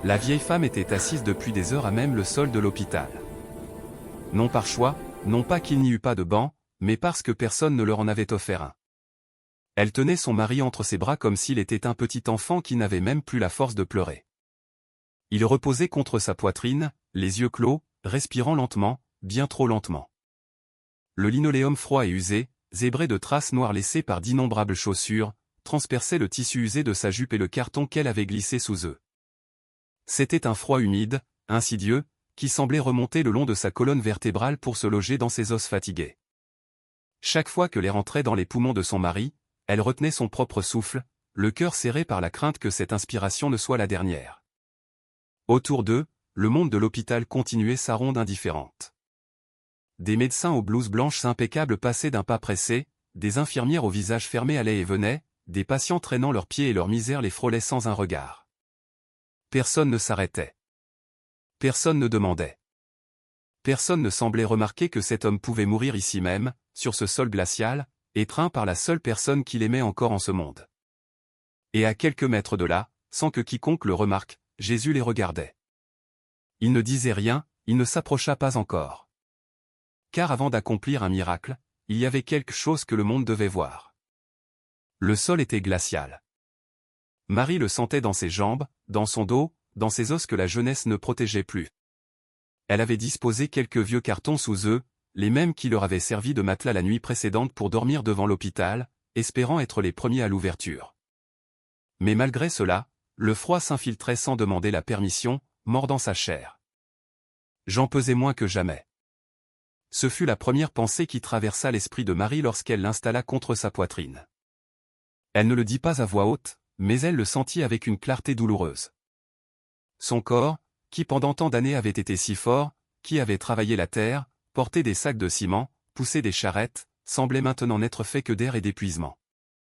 La vieille femme était assise depuis des heures à même le sol de l'hôpital. Non par choix, non pas qu'il n'y eût pas de banc, mais parce que personne ne leur en avait offert un. Elle tenait son mari entre ses bras comme s'il était un petit enfant qui n'avait même plus la force de pleurer. Il reposait contre sa poitrine, les yeux clos, respirant lentement, bien trop lentement. Le linoléum froid et usé, zébré de traces noires laissées par d'innombrables chaussures, transperçait le tissu usé de sa jupe et le carton qu'elle avait glissé sous eux. C'était un froid humide, insidieux, qui semblait remonter le long de sa colonne vertébrale pour se loger dans ses os fatigués. Chaque fois que l'air entrait dans les poumons de son mari, elle retenait son propre souffle, le cœur serré par la crainte que cette inspiration ne soit la dernière. Autour d'eux, le monde de l'hôpital continuait sa ronde indifférente. Des médecins aux blouses blanches impeccables passaient d'un pas pressé, des infirmières au visage fermé allaient et venaient, des patients traînant leurs pieds et leur misère les frôlaient sans un regard. Personne ne s'arrêtait. Personne ne demandait. Personne ne semblait remarquer que cet homme pouvait mourir ici même, sur ce sol glacial, étreint par la seule personne qu'il aimait encore en ce monde. Et à quelques mètres de là, sans que quiconque le remarque, Jésus les regardait. Il ne disait rien, il ne s'approcha pas encore. Car avant d'accomplir un miracle, il y avait quelque chose que le monde devait voir. Le sol était glacial. Marie le sentait dans ses jambes, dans son dos, dans ses os que la jeunesse ne protégeait plus. Elle avait disposé quelques vieux cartons sous eux, les mêmes qui leur avaient servi de matelas la nuit précédente pour dormir devant l'hôpital, espérant être les premiers à l'ouverture. Mais malgré cela, le froid s'infiltrait sans demander la permission, mordant sa chair. J'en pesais moins que jamais. Ce fut la première pensée qui traversa l'esprit de Marie lorsqu'elle l'installa contre sa poitrine. Elle ne le dit pas à voix haute, mais elle le sentit avec une clarté douloureuse. Son corps, qui pendant tant d'années avait été si fort, qui avait travaillé la terre, porté des sacs de ciment, poussé des charrettes, semblait maintenant n'être fait que d'air et d'épuisement.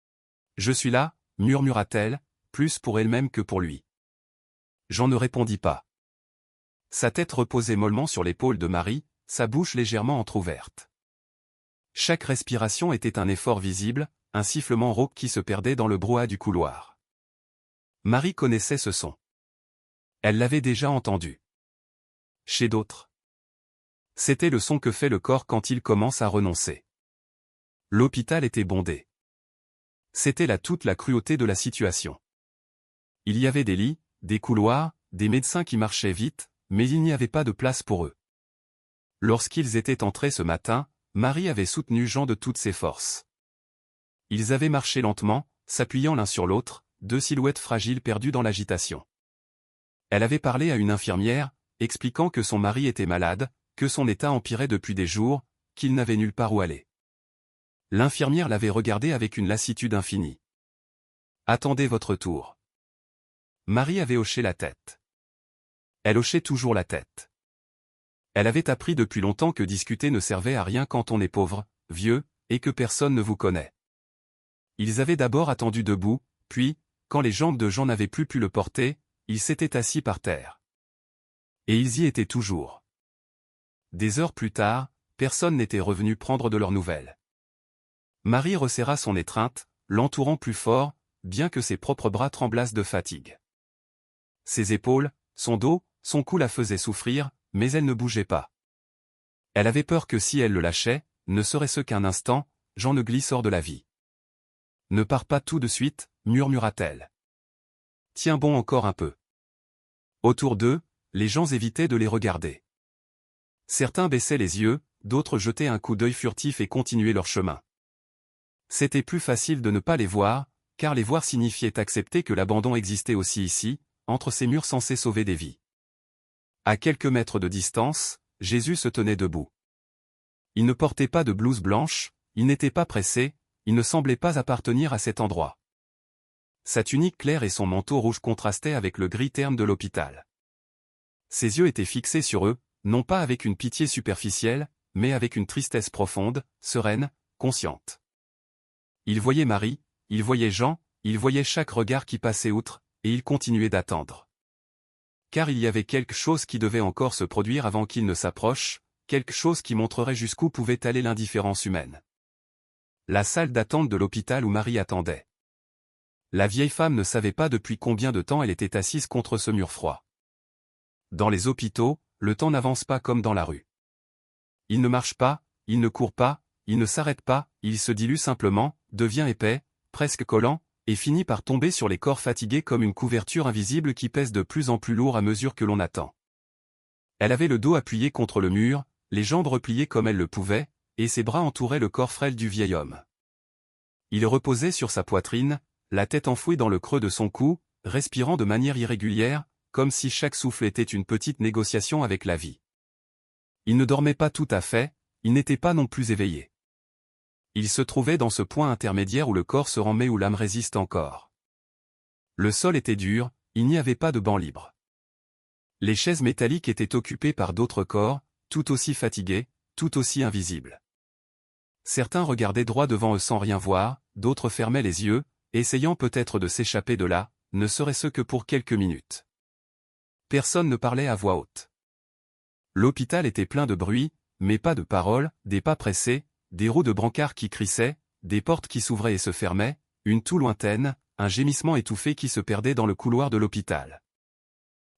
« Je suis là », murmura-t-elle, plus pour elle-même que pour lui. Jean ne répondit pas. Sa tête reposait mollement sur l'épaule de Marie, sa bouche légèrement entr'ouverte. Chaque respiration était un effort visible, un sifflement rauque qui se perdait dans le brouhaha du couloir. Marie connaissait ce son. Elle l'avait déjà entendu. Chez d'autres. C'était le son que fait le corps quand il commence à renoncer. L'hôpital était bondé. C'était là toute la cruauté de la situation. Il y avait des lits, des couloirs, des médecins qui marchaient vite, mais il n'y avait pas de place pour eux. Lorsqu'ils étaient entrés ce matin, Marie avait soutenu Jean de toutes ses forces. Ils avaient marché lentement, s'appuyant l'un sur l'autre, deux silhouettes fragiles perdues dans l'agitation. Elle avait parlé à une infirmière, expliquant que son mari était malade, que son état empirait depuis des jours, qu'il n'avait nulle part où aller. L'infirmière l'avait regardée avec une lassitude infinie. « Attendez votre tour. » Marie avait hoché la tête. Elle hochait toujours la tête. Elle avait appris depuis longtemps que discuter ne servait à rien quand on est pauvre, vieux, et que personne ne vous connaît. Ils avaient d'abord attendu debout, puis, quand les jambes de Jean n'avaient plus pu le porter, ils s'étaient assis par terre. Et ils y étaient toujours. Des heures plus tard, personne n'était revenu prendre de leurs nouvelles. Marie resserra son étreinte, l'entourant plus fort, bien que ses propres bras tremblassent de fatigue. Ses épaules, son dos, son cou la faisaient souffrir, mais elle ne bougeait pas. Elle avait peur que si elle le lâchait, ne serait-ce qu'un instant, Jean ne glisse hors de la vie. « Ne pars pas tout de suite », murmura-t-elle. « Tiens bon encore un peu. » Autour d'eux, les gens évitaient de les regarder. Certains baissaient les yeux, d'autres jetaient un coup d'œil furtif et continuaient leur chemin. C'était plus facile de ne pas les voir, car les voir signifiait accepter que l'abandon existait aussi ici, entre ces murs censés sauver des vies. À quelques mètres de distance, Jésus se tenait debout. Il ne portait pas de blouse blanche, il n'était pas pressé, il ne semblait pas appartenir à cet endroit. Sa tunique claire et son manteau rouge contrastaient avec le gris terne de l'hôpital. Ses yeux étaient fixés sur eux, non pas avec une pitié superficielle, mais avec une tristesse profonde, sereine, consciente. Il voyait Marie, il voyait Jean, il voyait chaque regard qui passait outre, et il continuait d'attendre. Car il y avait quelque chose qui devait encore se produire avant qu'il ne s'approche, quelque chose qui montrerait jusqu'où pouvait aller l'indifférence humaine. La salle d'attente de l'hôpital où Marie attendait. La vieille femme ne savait pas depuis combien de temps elle était assise contre ce mur froid. Dans les hôpitaux, le temps n'avance pas comme dans la rue. Il ne marche pas, il ne court pas, il ne s'arrête pas, il se dilue simplement, devient épais, presque collant, et finit par tomber sur les corps fatigués comme une couverture invisible qui pèse de plus en plus lourd à mesure que l'on attend. Elle avait le dos appuyé contre le mur, les jambes repliées comme elle le pouvait, et ses bras entouraient le corps frêle du vieil homme. Il reposait sur sa poitrine, la tête enfouie dans le creux de son cou, respirant de manière irrégulière, comme si chaque souffle était une petite négociation avec la vie. Il ne dormait pas tout à fait, il n'était pas non plus éveillé. Il se trouvait dans ce point intermédiaire où le corps se rend mais où l'âme résiste encore. Le sol était dur, il n'y avait pas de banc libre. Les chaises métalliques étaient occupées par d'autres corps, tout aussi fatigués, tout aussi invisibles. Certains regardaient droit devant eux sans rien voir, d'autres fermaient les yeux, essayant peut-être de s'échapper de là, ne serait-ce que pour quelques minutes. Personne ne parlait à voix haute. L'hôpital était plein de bruit, mais pas de paroles, des pas pressés, des roues de brancard qui crissaient, des portes qui s'ouvraient et se fermaient, une toux lointaine, un gémissement étouffé qui se perdait dans le couloir de l'hôpital.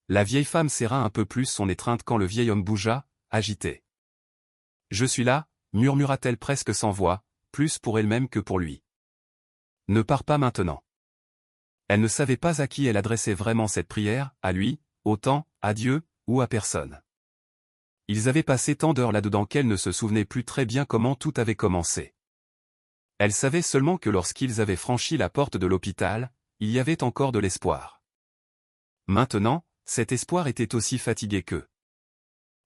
La vieille femme serra un peu plus son étreinte quand le vieil homme bougea, agité. « Je suis là », murmura-t-elle presque sans voix, plus pour elle-même que pour lui. « Ne pars pas maintenant. » Elle ne savait pas à qui elle adressait vraiment cette prière, à lui, au temps, à Dieu, ou à personne. Ils avaient passé tant d'heures là-dedans qu'elle ne se souvenait plus très bien comment tout avait commencé. Elle savait seulement que lorsqu'ils avaient franchi la porte de l'hôpital, il y avait encore de l'espoir. Maintenant, cet espoir était aussi fatigué qu'eux.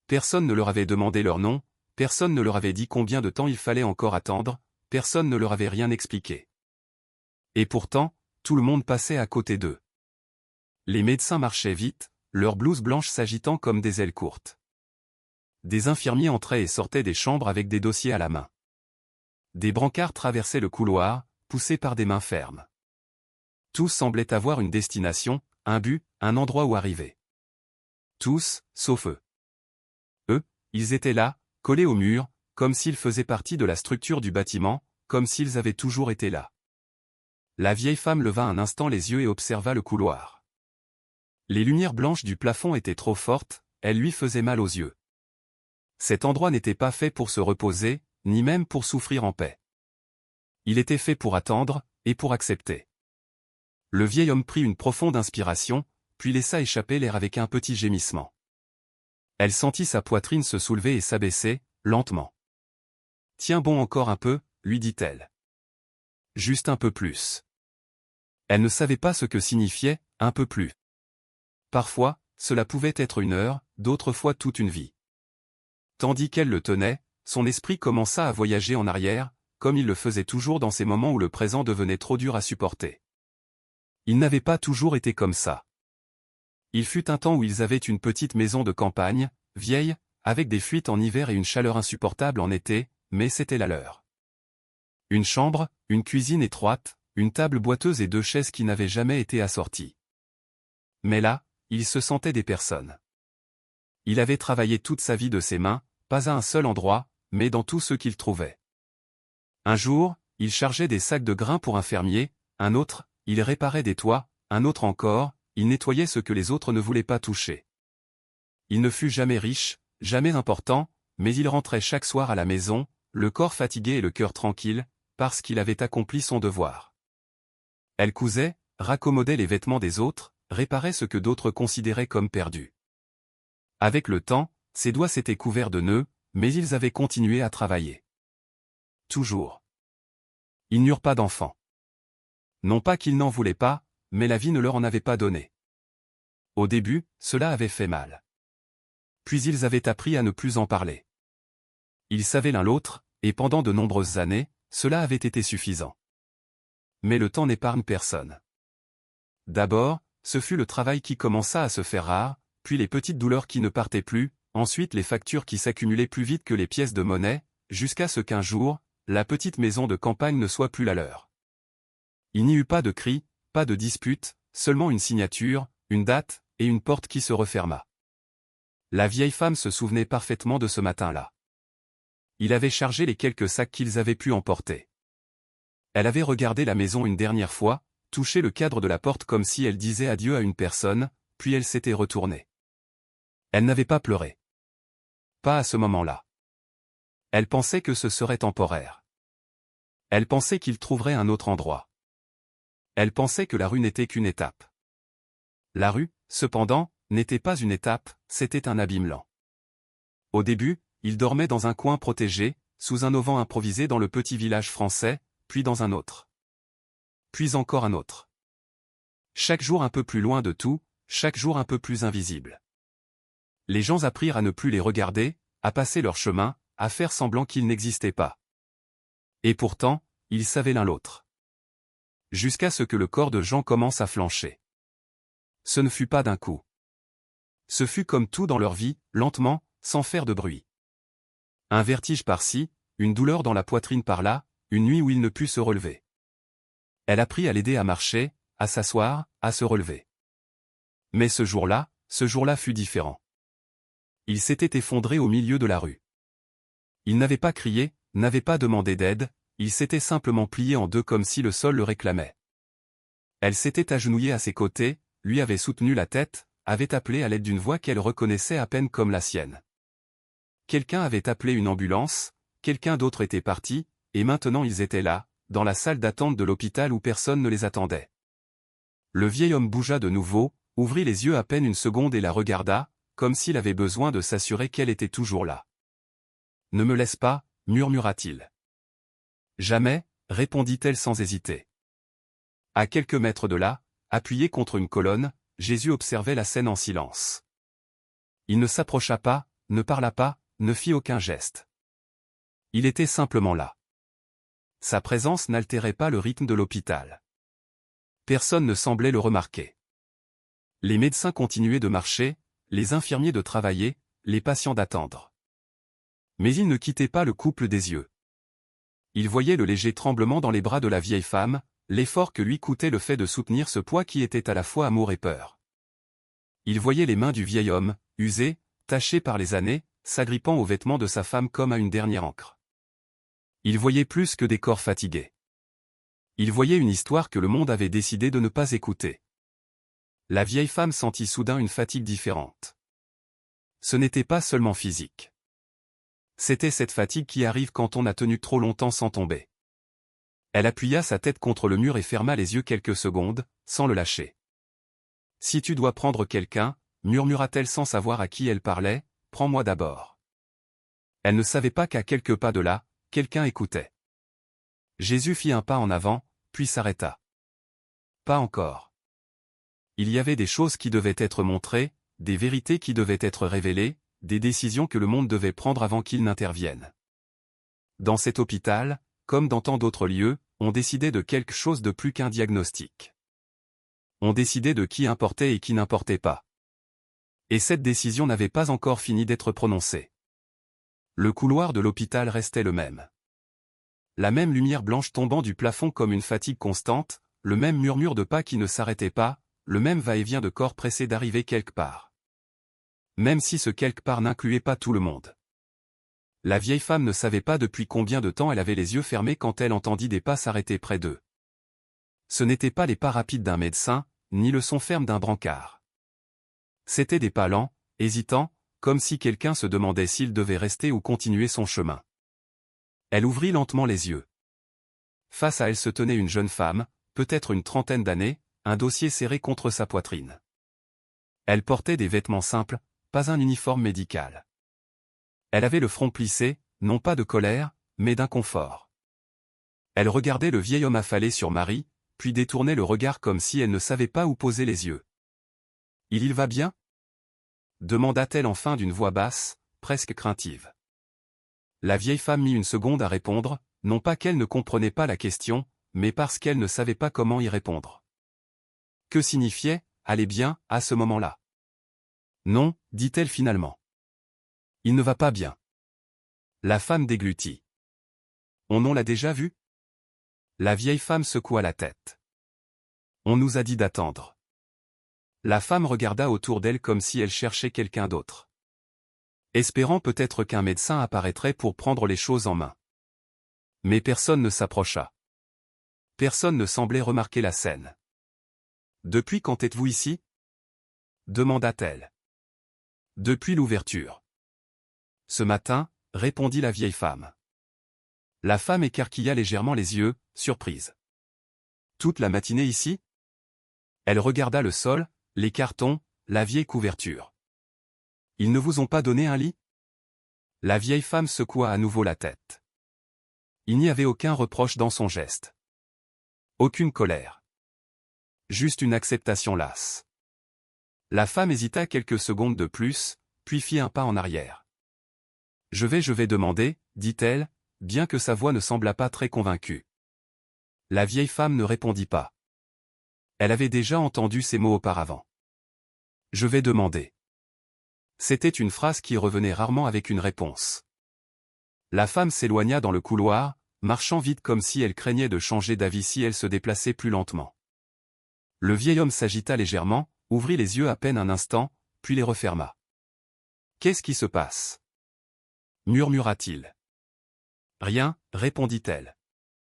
Personne ne leur avait demandé leur nom, personne ne leur avait dit combien de temps il fallait encore attendre, personne ne leur avait rien expliqué. Et pourtant, tout le monde passait à côté d'eux. Les médecins marchaient vite, leurs blouses blanches s'agitant comme des ailes courtes. Des infirmiers entraient et sortaient des chambres avec des dossiers à la main. Des brancards traversaient le couloir, poussés par des mains fermes. Tous semblaient avoir une destination, un but, un endroit où arriver. Tous, sauf eux. Eux, ils étaient là, collés au mur, comme s'ils faisaient partie de la structure du bâtiment, comme s'ils avaient toujours été là. La vieille femme leva un instant les yeux et observa le couloir. Les lumières blanches du plafond étaient trop fortes, elles lui faisaient mal aux yeux. Cet endroit n'était pas fait pour se reposer, ni même pour souffrir en paix. Il était fait pour attendre, et pour accepter. Le vieil homme prit une profonde inspiration, puis laissa échapper l'air avec un petit gémissement. Elle sentit sa poitrine se soulever et s'abaisser, lentement. « Tiens bon encore un peu », lui dit-elle. Juste un peu plus. Elle ne savait pas ce que signifiait « un peu plus ». Parfois, cela pouvait être une heure, d'autres fois toute une vie. Tandis qu'elle le tenait, son esprit commença à voyager en arrière, comme il le faisait toujours dans ces moments où le présent devenait trop dur à supporter. Il n'avait pas toujours été comme ça. Il fut un temps où ils avaient une petite maison de campagne, vieille, avec des fuites en hiver et une chaleur insupportable en été, mais c'était la leur. Une chambre, une cuisine étroite, une table boiteuse et 2 chaises qui n'avaient jamais été assorties. Mais là, il se sentait des personnes. Il avait travaillé toute sa vie de ses mains, pas à un seul endroit, mais dans tout ce qu'il trouvait. Un jour, il chargeait des sacs de grains pour un fermier, un autre, il réparait des toits, un autre encore, il nettoyait ce que les autres ne voulaient pas toucher. Il ne fut jamais riche, jamais important, mais il rentrait chaque soir à la maison, le corps fatigué et le cœur tranquille, parce qu'il avait accompli son devoir. Elle cousait, raccommodait les vêtements des autres, réparait ce que d'autres considéraient comme perdu. Avec le temps, ses doigts s'étaient couverts de nœuds, mais ils avaient continué à travailler. Toujours. Ils n'eurent pas d'enfants. Non pas qu'ils n'en voulaient pas, mais la vie ne leur en avait pas donné. Au début, cela avait fait mal. Puis ils avaient appris à ne plus en parler. Ils savaient l'un l'autre, et pendant de nombreuses années, cela avait été suffisant. Mais le temps n'épargne personne. D'abord, ce fut le travail qui commença à se faire rare, puis les petites douleurs qui ne partaient plus, ensuite les factures qui s'accumulaient plus vite que les pièces de monnaie, jusqu'à ce qu'un jour, la petite maison de campagne ne soit plus la leur. Il n'y eut pas de cris, pas de dispute, seulement une signature, une date, et une porte qui se referma. La vieille femme se souvenait parfaitement de ce matin-là. Il avait chargé les quelques sacs qu'ils avaient pu emporter. Elle avait regardé la maison une dernière fois, touché le cadre de la porte comme si elle disait adieu à une personne, puis elle s'était retournée. Elle n'avait pas pleuré. Pas à ce moment-là. Elle pensait que ce serait temporaire. Elle pensait qu'il trouverait un autre endroit. Elle pensait que la rue n'était qu'une étape. La rue, cependant, n'était pas une étape, c'était un abîme lent. Au début, il dormait dans un coin protégé, sous un auvent improvisé dans le petit village français, puis dans un autre. Puis encore un autre. Chaque jour un peu plus loin de tout, chaque jour un peu plus invisible. Les gens apprirent à ne plus les regarder, à passer leur chemin, à faire semblant qu'ils n'existaient pas. Et pourtant, ils savaient l'un l'autre. Jusqu'à ce que le corps de Jean commence à flancher. Ce ne fut pas d'un coup. Ce fut comme tout dans leur vie, lentement, sans faire de bruit. Un vertige par-ci, une douleur dans la poitrine par-là, une nuit où il ne put se relever. Elle apprit à l'aider à marcher, à s'asseoir, à se relever. Mais ce jour-là fut différent. Il s'était effondré au milieu de la rue. Il n'avait pas crié, n'avait pas demandé d'aide, il s'était simplement plié en deux comme si le sol le réclamait. Elle s'était agenouillée à ses côtés, lui avait soutenu la tête, avait appelé à l'aide d'une voix qu'elle reconnaissait à peine comme la sienne. Quelqu'un avait appelé une ambulance, quelqu'un d'autre était parti, et maintenant ils étaient là, dans la salle d'attente de l'hôpital où personne ne les attendait. Le vieil homme bougea de nouveau, ouvrit les yeux à peine une seconde et la regarda, comme s'il avait besoin de s'assurer qu'elle était toujours là. « Ne me laisse pas, murmura-t-il. « Jamais, répondit-elle sans hésiter. À quelques mètres de là, appuyé contre une colonne, Jésus observait la scène en silence. Il ne s'approcha pas, ne parla pas, ne fit aucun geste. Il était simplement là. Sa présence n'altérait pas le rythme de l'hôpital. Personne ne semblait le remarquer. Les médecins continuaient de marcher, les infirmiers de travailler, les patients d'attendre. Mais il ne quittait pas le couple des yeux. Il voyait le léger tremblement dans les bras de la vieille femme, l'effort que lui coûtait le fait de soutenir ce poids qui était à la fois amour et peur. Il voyait les mains du vieil homme, usées, tachées par les années, s'agrippant aux vêtements de sa femme comme à une dernière ancre. Il voyait plus que des corps fatigués. Il voyait une histoire que le monde avait décidé de ne pas écouter. La vieille femme sentit soudain une fatigue différente. Ce n'était pas seulement physique. C'était cette fatigue qui arrive quand on a tenu trop longtemps sans tomber. Elle appuya sa tête contre le mur et ferma les yeux quelques secondes, sans le lâcher. « Si tu dois prendre quelqu'un, murmura-t-elle sans savoir à qui elle parlait, prends-moi d'abord. » Elle ne savait pas qu'à quelques pas de là, quelqu'un écoutait. Jésus fit un pas en avant, puis s'arrêta. Pas encore. Il y avait des choses qui devaient être montrées, des vérités qui devaient être révélées, des décisions que le monde devait prendre avant qu'il n'intervienne. Dans cet hôpital, comme dans tant d'autres lieux, on décidait de quelque chose de plus qu'un diagnostic. On décidait de qui importait et qui n'importait pas. Et cette décision n'avait pas encore fini d'être prononcée. Le couloir de l'hôpital restait le même. La même lumière blanche tombant du plafond comme une fatigue constante, le même murmure de pas qui ne s'arrêtait pas, le même va-et-vient de corps pressés d'arriver quelque part. Même si ce quelque part n'incluait pas tout le monde. La vieille femme ne savait pas depuis combien de temps elle avait les yeux fermés quand elle entendit des pas s'arrêter près d'eux. Ce n'étaient pas les pas rapides d'un médecin, ni le son ferme d'un brancard. C'étaient des pas lents, hésitants, comme si quelqu'un se demandait s'il devait rester ou continuer son chemin. Elle ouvrit lentement les yeux. Face à elle se tenait une jeune femme, peut-être une trentaine d'années, un dossier serré contre sa poitrine. Elle portait des vêtements simples, pas un uniforme médical. Elle avait le front plissé, non pas de colère, mais d'inconfort. Elle regardait le vieil homme affalé sur Marie, puis détournait le regard comme si elle ne savait pas où poser les yeux. « Il va bien » demanda-t-elle enfin d'une voix basse, presque craintive. La vieille femme mit une seconde à répondre, non pas qu'elle ne comprenait pas la question, mais parce qu'elle ne savait pas comment y répondre. Que signifiait « aller bien » à ce moment-là? Non, dit-elle finalement. Il ne va pas bien. La femme déglutit. On l'a déjà vu? La vieille femme secoua la tête. On nous a dit d'attendre. La femme regarda autour d'elle comme si elle cherchait quelqu'un d'autre. Espérant peut-être qu'un médecin apparaîtrait pour prendre les choses en main. Mais personne ne s'approcha. Personne ne semblait remarquer la scène. « Depuis quand êtes-vous ici » demanda-t-elle. Depuis l'ouverture. Ce matin, répondit la vieille femme. La femme écarquilla légèrement les yeux, surprise. Toute la matinée ici? Elle regarda le sol, les cartons, la vieille couverture. Ils ne vous ont pas donné un lit? La vieille femme secoua à nouveau la tête. Il n'y avait aucun reproche dans son geste. Aucune colère. Juste une acceptation lasse. La femme hésita quelques secondes de plus, puis fit un pas en arrière. Je vais demander, dit-elle, bien que sa voix ne semblât pas très convaincue. La vieille femme ne répondit pas. Elle avait déjà entendu ces mots auparavant. Je vais demander. C'était une phrase qui revenait rarement avec une réponse. La femme s'éloigna dans le couloir, marchant vite comme si elle craignait de changer d'avis si elle se déplaçait plus lentement. Le vieil homme s'agita légèrement, ouvrit les yeux à peine un instant, puis les referma. « Qu'est-ce qui se passe » murmura-t-il. « Rien, répondit-elle.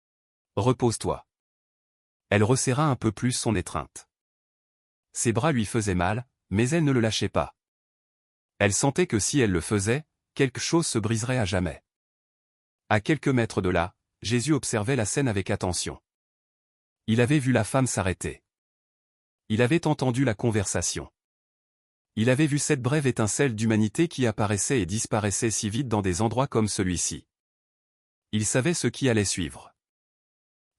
« Repose-toi. » Elle resserra un peu plus son étreinte. Ses bras lui faisaient mal, mais elle ne le lâchait pas. Elle sentait que si elle le faisait, quelque chose se briserait à jamais. À quelques mètres de là, Jésus observait la scène avec attention. Il avait vu la femme s'arrêter. Il avait entendu la conversation. Il avait vu cette brève étincelle d'humanité qui apparaissait et disparaissait si vite dans des endroits comme celui-ci. Il savait ce qui allait suivre.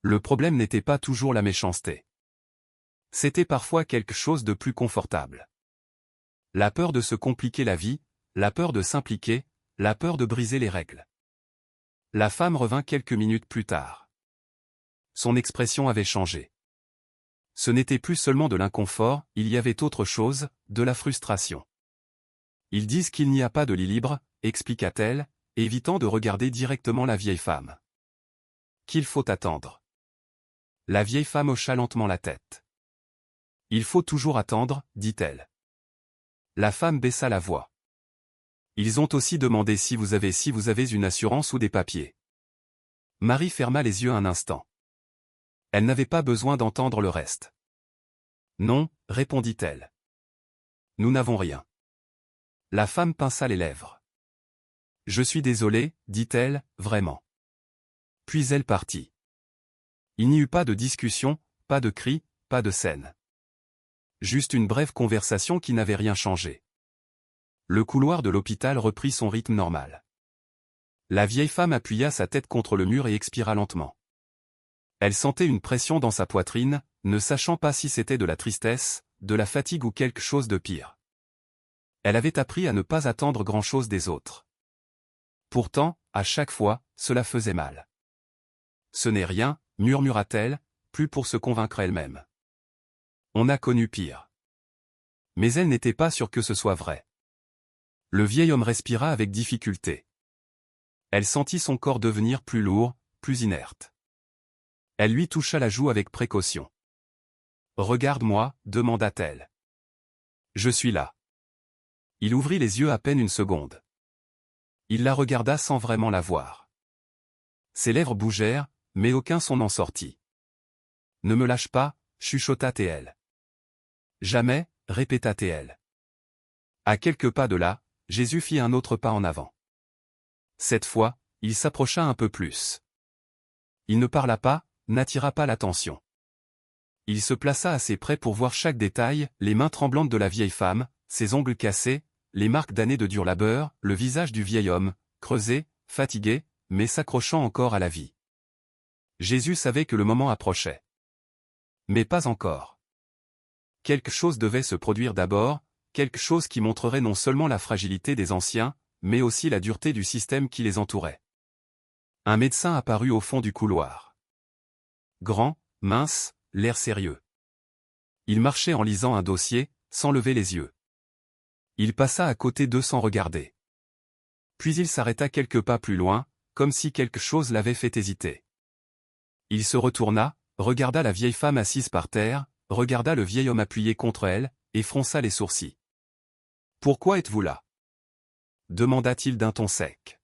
Le problème n'était pas toujours la méchanceté. C'était parfois quelque chose de plus confortable. La peur de se compliquer la vie, la peur de s'impliquer, la peur de briser les règles. La femme revint quelques minutes plus tard. Son expression avait changé. Ce n'était plus seulement de l'inconfort, il y avait autre chose, de la frustration. Ils disent qu'il n'y a pas de lit libre, expliqua-t-elle, évitant de regarder directement la vieille femme. Qu'il faut attendre. La vieille femme hocha lentement la tête. Il faut toujours attendre, dit-elle. La femme baissa la voix. Ils ont aussi demandé si vous avez une assurance ou des papiers. Marie ferma les yeux un instant. Elle n'avait pas besoin d'entendre le reste. Non, répondit-elle. Nous n'avons rien. La femme pinça les lèvres. Je suis désolée, dit-elle, vraiment. Puis elle partit. Il n'y eut pas de discussion, pas de cris, pas de scène. Juste une brève conversation qui n'avait rien changé. Le couloir de l'hôpital reprit son rythme normal. La vieille femme appuya sa tête contre le mur et expira lentement. Elle sentait une pression dans sa poitrine, ne sachant pas si c'était de la tristesse, de la fatigue ou quelque chose de pire. Elle avait appris à ne pas attendre grand-chose des autres. Pourtant, à chaque fois, cela faisait mal. Ce n'est rien, murmura-t-elle, plus pour se convaincre elle-même. On a connu pire. Mais elle n'était pas sûre que ce soit vrai. Le vieil homme respira avec difficulté. Elle sentit son corps devenir plus lourd, plus inerte. Elle lui toucha la joue avec précaution. « Regarde-moi, demanda-t-elle. Je suis là. » Il ouvrit les yeux à peine une seconde. Il la regarda sans vraiment la voir. Ses lèvres bougèrent, mais aucun son n'en sortit. « Ne me lâche pas, chuchota-t-elle. Jamais, répéta-t-elle. À quelques pas de là, Jésus fit un autre pas en avant. Cette fois, il s'approcha un peu plus. Il ne parla pas, n'attira pas l'attention. Il se plaça assez près pour voir chaque détail, les mains tremblantes de la vieille femme, ses ongles cassés, les marques d'années de dur labeur, le visage du vieil homme, creusé, fatigué, mais s'accrochant encore à la vie. Jésus savait que le moment approchait. Mais pas encore. Quelque chose devait se produire d'abord, quelque chose qui montrerait non seulement la fragilité des anciens, mais aussi la dureté du système qui les entourait. Un médecin apparut au fond du couloir. Grand, mince, l'air sérieux. Il marchait en lisant un dossier, sans lever les yeux. Il passa à côté d'eux sans regarder. Puis il s'arrêta quelques pas plus loin, comme si quelque chose l'avait fait hésiter. Il se retourna, regarda la vieille femme assise par terre, regarda le vieil homme appuyé contre elle, et fronça les sourcils. « Pourquoi êtes-vous là » demanda-t-il d'un ton sec.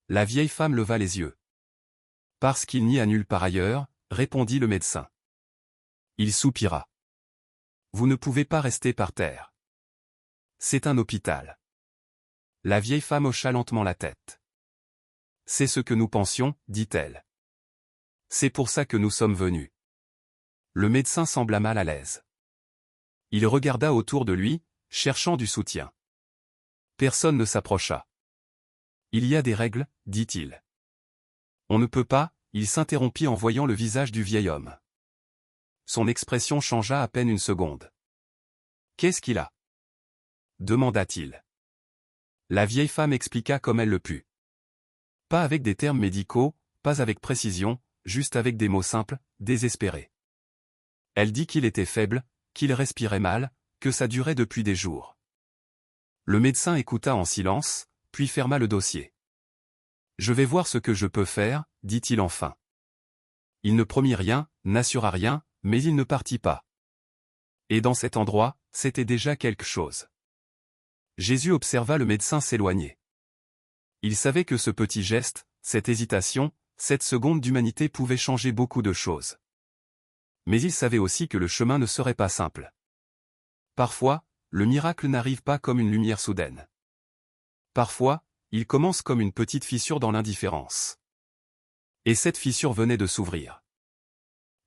La vieille femme leva les yeux. « Parce qu'il n'y a nulle part ailleurs, » répondit le médecin. Il soupira. « Vous ne pouvez pas rester par terre. » C'est un hôpital. La vieille femme hocha lentement la tête. C'est ce que nous pensions, dit-elle. C'est pour ça que nous sommes venus. Le médecin sembla mal à l'aise. Il regarda autour de lui, cherchant du soutien. Personne ne s'approcha. Il y a des règles, dit-il. On ne peut pas, il s'interrompit en voyant le visage du vieil homme. Son expression changea à peine une seconde. Qu'est-ce qu'il a? Demanda-t-il. La vieille femme expliqua comme elle le put. Pas avec des termes médicaux, pas avec précision, juste avec des mots simples, désespérés. Elle dit qu'il était faible, qu'il respirait mal, que ça durait depuis des jours. Le médecin écouta en silence, puis ferma le dossier. Je vais voir ce que je peux faire, dit-il enfin. Il ne promit rien, n'assura rien, mais il ne partit pas. Et dans cet endroit, c'était déjà quelque chose. Jésus observa le médecin s'éloigner. Il savait que ce petit geste, cette hésitation, cette seconde d'humanité pouvait changer beaucoup de choses. Mais il savait aussi que le chemin ne serait pas simple. Parfois, le miracle n'arrive pas comme une lumière soudaine. Parfois, il commence comme une petite fissure dans l'indifférence. Et cette fissure venait de s'ouvrir.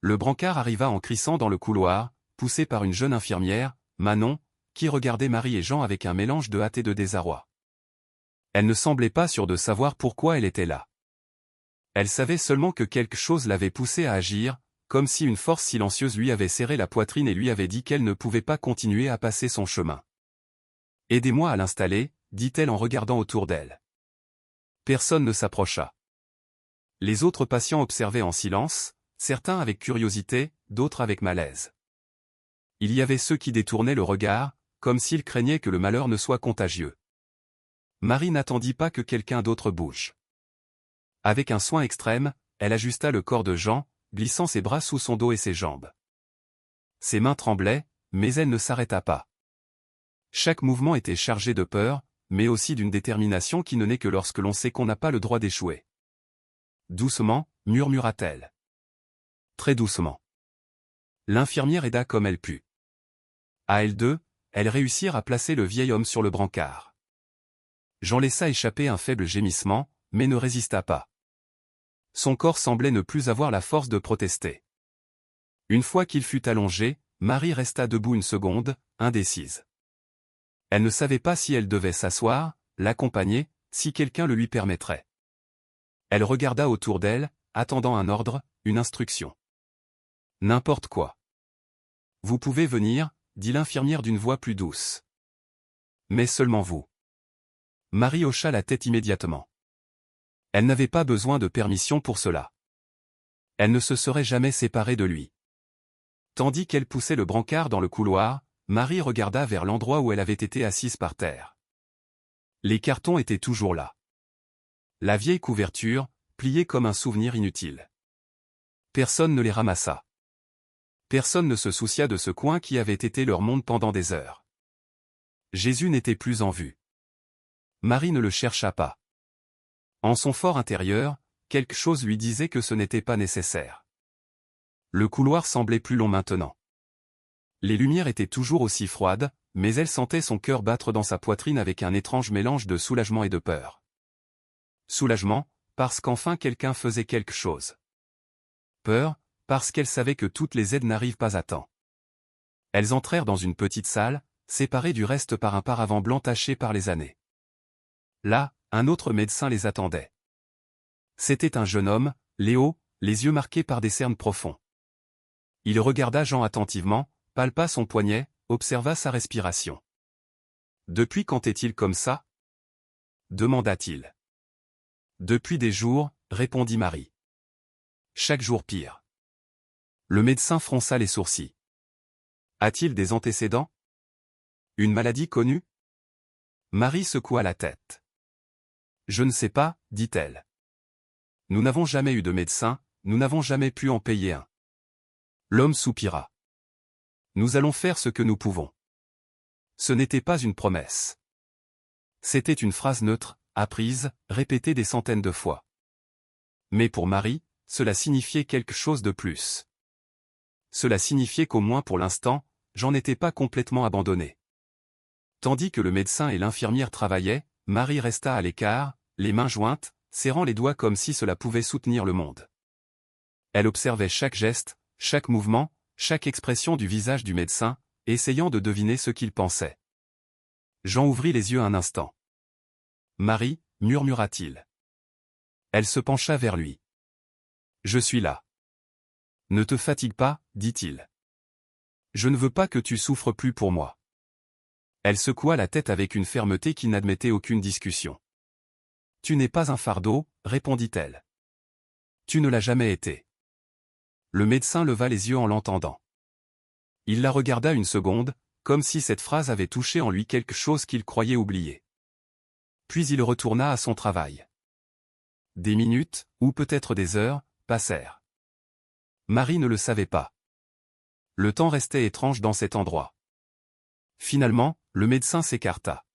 Le brancard arriva en crissant dans le couloir, poussé par une jeune infirmière, Manon, qui regardait Marie et Jean avec un mélange de hâte et de désarroi. Elle ne semblait pas sûre de savoir pourquoi elle était là. Elle savait seulement que quelque chose l'avait poussée à agir, comme si une force silencieuse lui avait serré la poitrine et lui avait dit qu'elle ne pouvait pas continuer à passer son chemin. « Aidez-moi à l'installer », dit-elle en regardant autour d'elle. Personne ne s'approcha. Les autres patients observaient en silence, certains avec curiosité, d'autres avec malaise. Il y avait ceux qui détournaient le regard, comme s'ils craignaient que le malheur ne soit contagieux. Marie n'attendit pas que quelqu'un d'autre bouge. Avec un soin extrême, elle ajusta le corps de Jean, glissant ses bras sous son dos et ses jambes. Ses mains tremblaient, mais elle ne s'arrêta pas. Chaque mouvement était chargé de peur, mais aussi d'une détermination qui ne naît que lorsque l'on sait qu'on n'a pas le droit d'échouer. Doucement, murmura-t-elle. Très doucement. L'infirmière aida comme elle put. À elles deux, elles réussirent à placer le vieil homme sur le brancard. Jean laissa échapper un faible gémissement, mais ne résista pas. Son corps semblait ne plus avoir la force de protester. Une fois qu'il fut allongé, Marie resta debout une seconde, indécise. Elle ne savait pas si elle devait s'asseoir, l'accompagner, si quelqu'un le lui permettrait. Elle regarda autour d'elle, attendant un ordre, une instruction. N'importe quoi. Vous pouvez venir, dit l'infirmière d'une voix plus douce. Mais seulement vous. Marie hocha la tête immédiatement. Elle n'avait pas besoin de permission pour cela. Elle ne se serait jamais séparée de lui. Tandis qu'elle poussait le brancard dans le couloir, Marie regarda vers l'endroit où elle avait été assise par terre. Les cartons étaient toujours là. La vieille couverture, pliée comme un souvenir inutile. Personne ne les ramassa. Personne ne se soucia de ce coin qui avait été leur monde pendant des heures. Jésus n'était plus en vue. Marie ne le chercha pas. En son fort intérieur, quelque chose lui disait que ce n'était pas nécessaire. Le couloir semblait plus long maintenant. Les lumières étaient toujours aussi froides, mais elle sentait son cœur battre dans sa poitrine avec un étrange mélange de soulagement et de peur. Soulagement, parce qu'enfin quelqu'un faisait quelque chose. Peur, parce qu'elle savait que toutes les aides n'arrivent pas à temps. Elles entrèrent dans une petite salle, séparée du reste par un paravent blanc taché par les années. Là, un autre médecin les attendait. C'était un jeune homme, Léo, les yeux marqués par des cernes profonds. Il regarda Jean attentivement, palpa son poignet, observa sa respiration. « Depuis quand est-il comme ça ?» demanda-t-il. « Depuis des jours, » répondit Marie. « Chaque jour pire. » Le médecin fronça les sourcils. « A-t-il des antécédents? Une maladie connue ?» Marie secoua la tête. « Je ne sais pas, » dit-elle. « Nous n'avons jamais eu de médecin, nous n'avons jamais pu en payer un. » L'homme soupira. « Nous allons faire ce que nous pouvons. » Ce n'était pas une promesse. C'était une phrase neutre, apprise, répétée des centaines de fois. Mais pour Marie, cela signifiait quelque chose de plus. Cela signifiait qu'au moins pour l'instant, Jean n'était pas complètement abandonné. Tandis que le médecin et l'infirmière travaillaient, Marie resta à l'écart, les mains jointes, serrant les doigts comme si cela pouvait soutenir le monde. Elle observait chaque geste, chaque mouvement, chaque expression du visage du médecin, essayant de deviner ce qu'il pensait. Jean ouvrit les yeux un instant. « Marie » murmura-t-il. Elle se pencha vers lui. « Je suis là. »« Ne te fatigue pas, dit-il. Je ne veux pas que tu souffres plus pour moi. » Elle secoua la tête avec une fermeté qui n'admettait aucune discussion. « Tu n'es pas un fardeau, répondit-elle. Tu ne l'as jamais été. » Le médecin leva les yeux en l'entendant. Il la regarda une seconde, comme si cette phrase avait touché en lui quelque chose qu'il croyait oublier. Puis il retourna à son travail. Des minutes, ou peut-être des heures, passèrent. Marie ne le savait pas. Le temps restait étrange dans cet endroit. Finalement, le médecin s'écarta.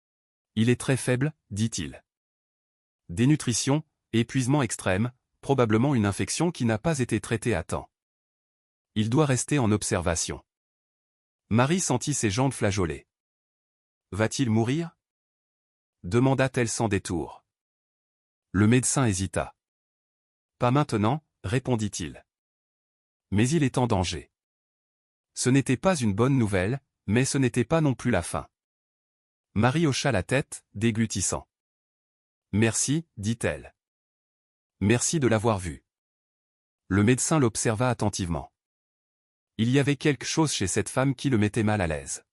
« Il est très faible, dit-il. Dénutrition, épuisement extrême, probablement une infection qui n'a pas été traitée à temps. Il doit rester en observation. » Marie sentit ses jambes flageoler. « Va-t-il mourir ?» demanda-t-elle sans détour. Le médecin hésita. « Pas maintenant, répondit-il. Mais il est en danger. » Ce n'était pas une bonne nouvelle, mais ce n'était pas non plus la fin. Marie hocha la tête, déglutissant. « Merci, dit-elle. Merci de l'avoir vu. » Le médecin l'observa attentivement. Il y avait quelque chose chez cette femme qui le mettait mal à l'aise.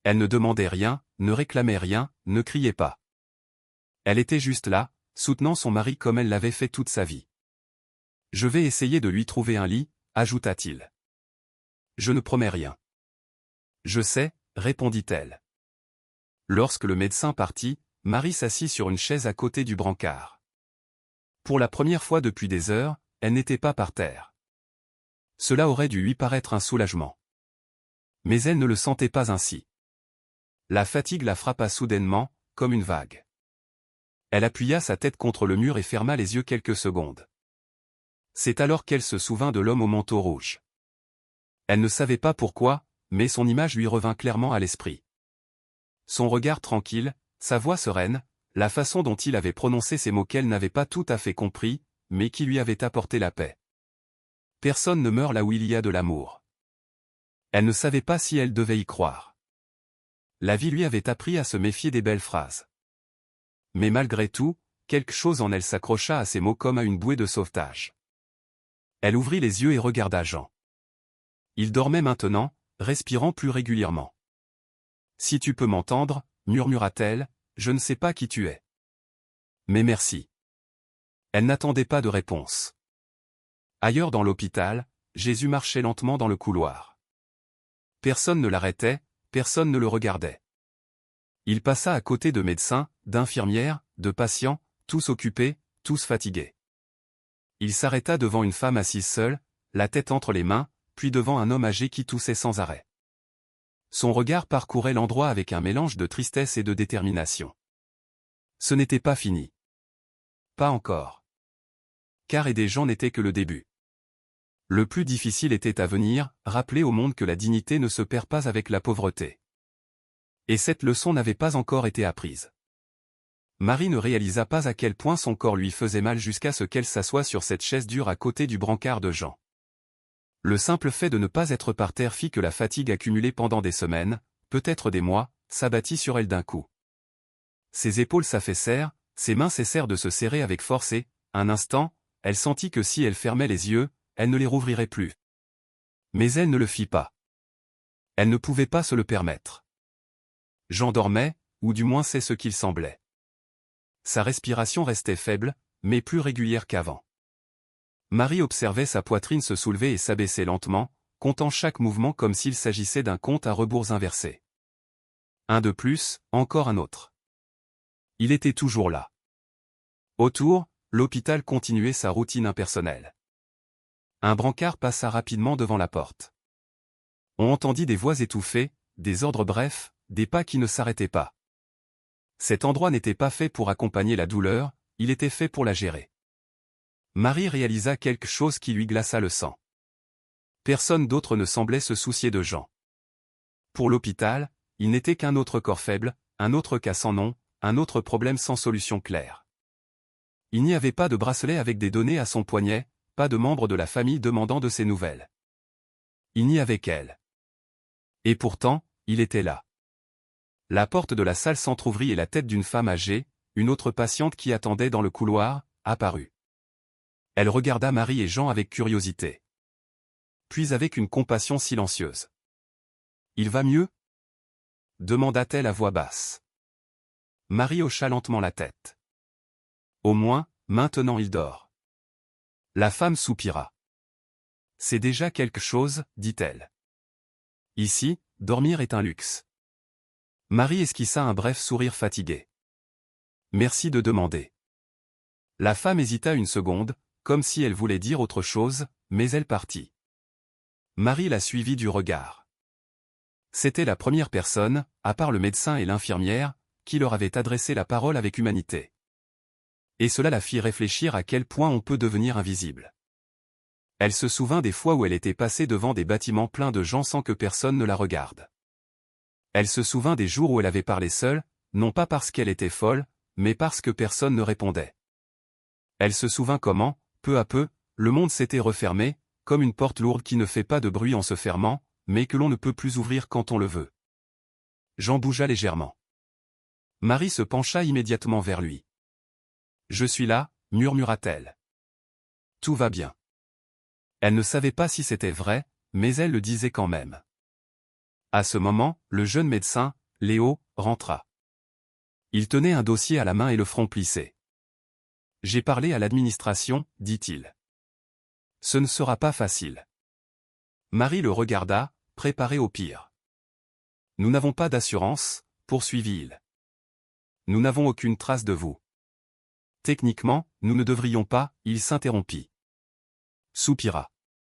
Elle ne demandait rien, ne réclamait rien, ne criait pas. Elle était juste là, soutenant son mari comme elle l'avait fait toute sa vie. « Je vais essayer de lui trouver un lit, » ajouta-t-il. « Je ne promets rien. »« Je sais, » répondit-elle. Lorsque le médecin partit, Marie s'assit sur une chaise à côté du brancard. Pour la première fois depuis des heures, elle n'était pas par terre. Cela aurait dû lui paraître un soulagement. Mais elle ne le sentait pas ainsi. La fatigue la frappa soudainement, comme une vague. Elle appuya sa tête contre le mur et ferma les yeux quelques secondes. C'est alors qu'elle se souvint de l'homme au manteau rouge. Elle ne savait pas pourquoi, mais son image lui revint clairement à l'esprit. Son regard tranquille, sa voix sereine, la façon dont il avait prononcé ces mots qu'elle n'avait pas tout à fait compris, mais qui lui avaient apporté la paix. Personne ne meurt là où il y a de l'amour. Elle ne savait pas si elle devait y croire. La vie lui avait appris à se méfier des belles phrases. Mais malgré tout, quelque chose en elle s'accrocha à ces mots comme à une bouée de sauvetage. Elle ouvrit les yeux et regarda Jean. Il dormait maintenant, respirant plus régulièrement. « Si tu peux m'entendre, » murmura-t-elle, « je ne sais pas qui tu es. Mais merci. » Elle n'attendait pas de réponse. Ailleurs dans l'hôpital, Jésus marchait lentement dans le couloir. Personne ne l'arrêtait, personne ne le regardait. Il passa à côté de médecins, d'infirmières, de patients, tous occupés, tous fatigués. Il s'arrêta devant une femme assise seule, la tête entre les mains, puis devant un homme âgé qui toussait sans arrêt. Son regard parcourait l'endroit avec un mélange de tristesse et de détermination. Ce n'était pas fini. Pas encore. Car aider Jean n'était que le début. Le plus difficile était à venir, rappeler au monde que la dignité ne se perd pas avec la pauvreté. Et cette leçon n'avait pas encore été apprise. Marie ne réalisa pas à quel point son corps lui faisait mal jusqu'à ce qu'elle s'assoie sur cette chaise dure à côté du brancard de Jean. Le simple fait de ne pas être par terre fit que la fatigue accumulée pendant des semaines, peut-être des mois, s'abattit sur elle d'un coup. Ses épaules s'affaissèrent, ses mains cessèrent de se serrer avec force et, un instant, elle sentit que si elle fermait les yeux, elle ne les rouvrirait plus. Mais elle ne le fit pas. Elle ne pouvait pas se le permettre. Jean dormait, ou du moins c'est ce qu'il semblait. Sa respiration restait faible, mais plus régulière qu'avant. Marie observait sa poitrine se soulever et s'abaisser lentement, comptant chaque mouvement comme s'il s'agissait d'un compte à rebours inversé. Un de plus, encore un autre. Il était toujours là. Autour, l'hôpital continuait sa routine impersonnelle. Un brancard passa rapidement devant la porte. On entendit des voix étouffées, des ordres brefs, des pas qui ne s'arrêtaient pas. Cet endroit n'était pas fait pour accompagner la douleur, il était fait pour la gérer. Marie réalisa quelque chose qui lui glaça le sang. Personne d'autre ne semblait se soucier de Jean. Pour l'hôpital, il n'était qu'un autre corps faible, un autre cas sans nom, un autre problème sans solution claire. Il n'y avait pas de bracelet avec des données à son poignet, pas de membre de la famille demandant de ses nouvelles. Il n'y avait qu'elle. Et pourtant, il était là. La porte de la salle s'entr'ouvrit et la tête d'une femme âgée, une autre patiente qui attendait dans le couloir, apparut. Elle regarda Marie et Jean avec curiosité. Puis avec une compassion silencieuse. « Il va mieux ?» demanda-t-elle à voix basse. Marie hocha lentement la tête. « Au moins, maintenant il dort. » La femme soupira. « C'est déjà quelque chose, dit-elle. Ici, dormir est un luxe. » Marie esquissa un bref sourire fatigué. « Merci de demander. » La femme hésita une seconde, comme si elle voulait dire autre chose, mais elle partit. Marie la suivit du regard. C'était la première personne, à part le médecin et l'infirmière, qui leur avait adressé la parole avec humanité. Et cela la fit réfléchir à quel point on peut devenir invisible. Elle se souvint des fois où elle était passée devant des bâtiments pleins de gens sans que personne ne la regarde. Elle se souvint des jours où elle avait parlé seule, non pas parce qu'elle était folle, mais parce que personne ne répondait. Elle se souvint comment, peu à peu, le monde s'était refermé, comme une porte lourde qui ne fait pas de bruit en se fermant, mais que l'on ne peut plus ouvrir quand on le veut. Jean bougea légèrement. Marie se pencha immédiatement vers lui. « Je suis là, » murmura-t-elle. « Tout va bien. » Elle ne savait pas si c'était vrai, mais elle le disait quand même. À ce moment, le jeune médecin, Léo, rentra. Il tenait un dossier à la main et le front plissé. « J'ai parlé à l'administration, » dit-il. « Ce ne sera pas facile. » Marie le regarda, préparée au pire. « Nous n'avons pas d'assurance, » poursuivit-il. « Nous n'avons aucune trace de vous. » « Techniquement, nous ne devrions pas, » il s'interrompit. Soupira.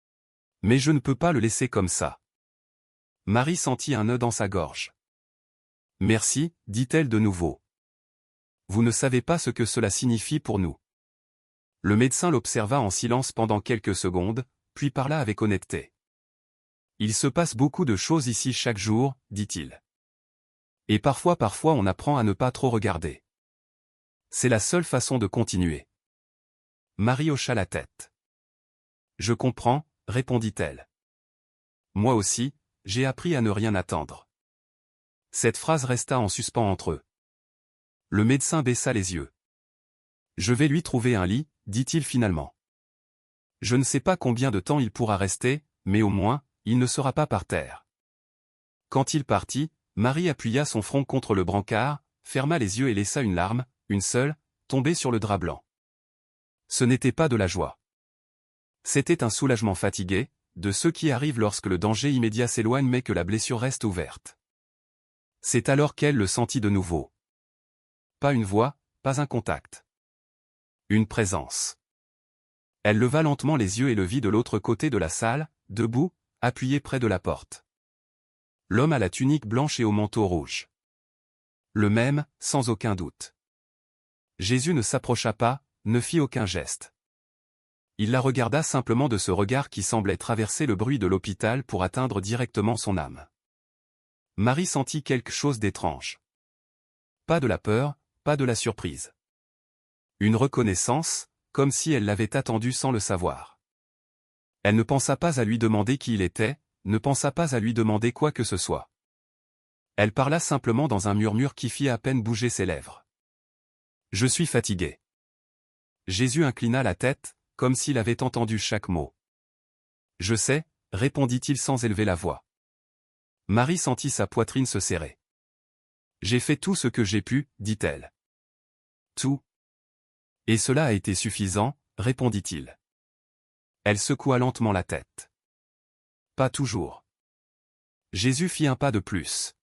« Mais je ne peux pas le laisser comme ça. » Marie sentit un nœud dans sa gorge. « Merci, » dit-elle de nouveau. « Vous ne savez pas ce que cela signifie pour nous. » Le médecin l'observa en silence pendant quelques secondes, puis parla avec honnêteté. « Il se passe beaucoup de choses ici chaque jour, » dit-il. « Et parfois on apprend à ne pas trop regarder. C'est la seule façon de continuer. » Marie hocha la tête. « Je comprends, » répondit-elle. « Moi aussi, j'ai appris à ne rien attendre. » Cette phrase resta en suspens entre eux. Le médecin baissa les yeux. « Je vais lui trouver un lit, » dit-il finalement. « Je ne sais pas combien de temps il pourra rester, mais au moins, il ne sera pas par terre. » Quand il partit, Marie appuya son front contre le brancard, ferma les yeux et laissa une larme, une seule, tomber sur le drap blanc. Ce n'était pas de la joie. C'était un soulagement fatigué, de ceux qui arrivent lorsque le danger immédiat s'éloigne mais que la blessure reste ouverte. C'est alors qu'elle le sentit de nouveau. Pas une voix, pas un contact. Une présence. Elle leva lentement les yeux et le vit de l'autre côté de la salle, debout, appuyé près de la porte. L'homme à la tunique blanche et au manteau rouge. Le même, sans aucun doute. Jésus ne s'approcha pas, ne fit aucun geste. Il la regarda simplement de ce regard qui semblait traverser le bruit de l'hôpital pour atteindre directement son âme. Marie sentit quelque chose d'étrange. Pas de la peur, pas de la surprise. Une reconnaissance, comme si elle l'avait attendu sans le savoir. Elle ne pensa pas à lui demander qui il était, ne pensa pas à lui demander quoi que ce soit. Elle parla simplement dans un murmure qui fit à peine bouger ses lèvres. « Je suis fatigué. » Jésus inclina la tête, comme s'il avait entendu chaque mot. « Je sais, » répondit-il sans élever la voix. Marie sentit sa poitrine se serrer. « J'ai fait tout ce que j'ai pu, » dit-elle. « Tout. » « Et cela a été suffisant, » répondit-il. Elle secoua lentement la tête. « Pas toujours. » Jésus fit un pas de plus.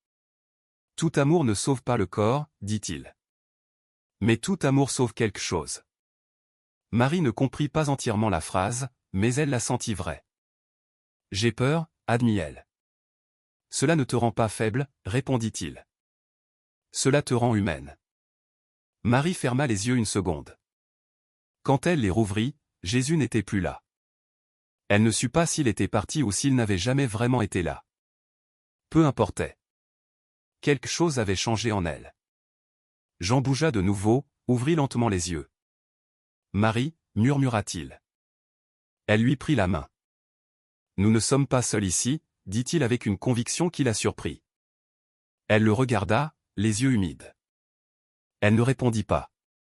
« Tout amour ne sauve pas le corps, » dit-il. « Mais tout amour sauve quelque chose. » Marie ne comprit pas entièrement la phrase, mais elle la sentit vraie. « J'ai peur, » admit-elle. « Cela ne te rend pas faible, » répondit-il. « Cela te rend humaine. » Marie ferma les yeux une seconde. Quand elle les rouvrit, Jésus n'était plus là. Elle ne sut pas s'il était parti ou s'il n'avait jamais vraiment été là. Peu importait. quelque chose avait changé en elle. Jean bougea de nouveau, ouvrit lentement les yeux. « Marie » murmura-t-il. Elle lui prit la main. « Nous ne sommes pas seuls ici » dit-il avec une conviction qui la surprit. Elle le regarda, les yeux humides. Elle ne répondit pas.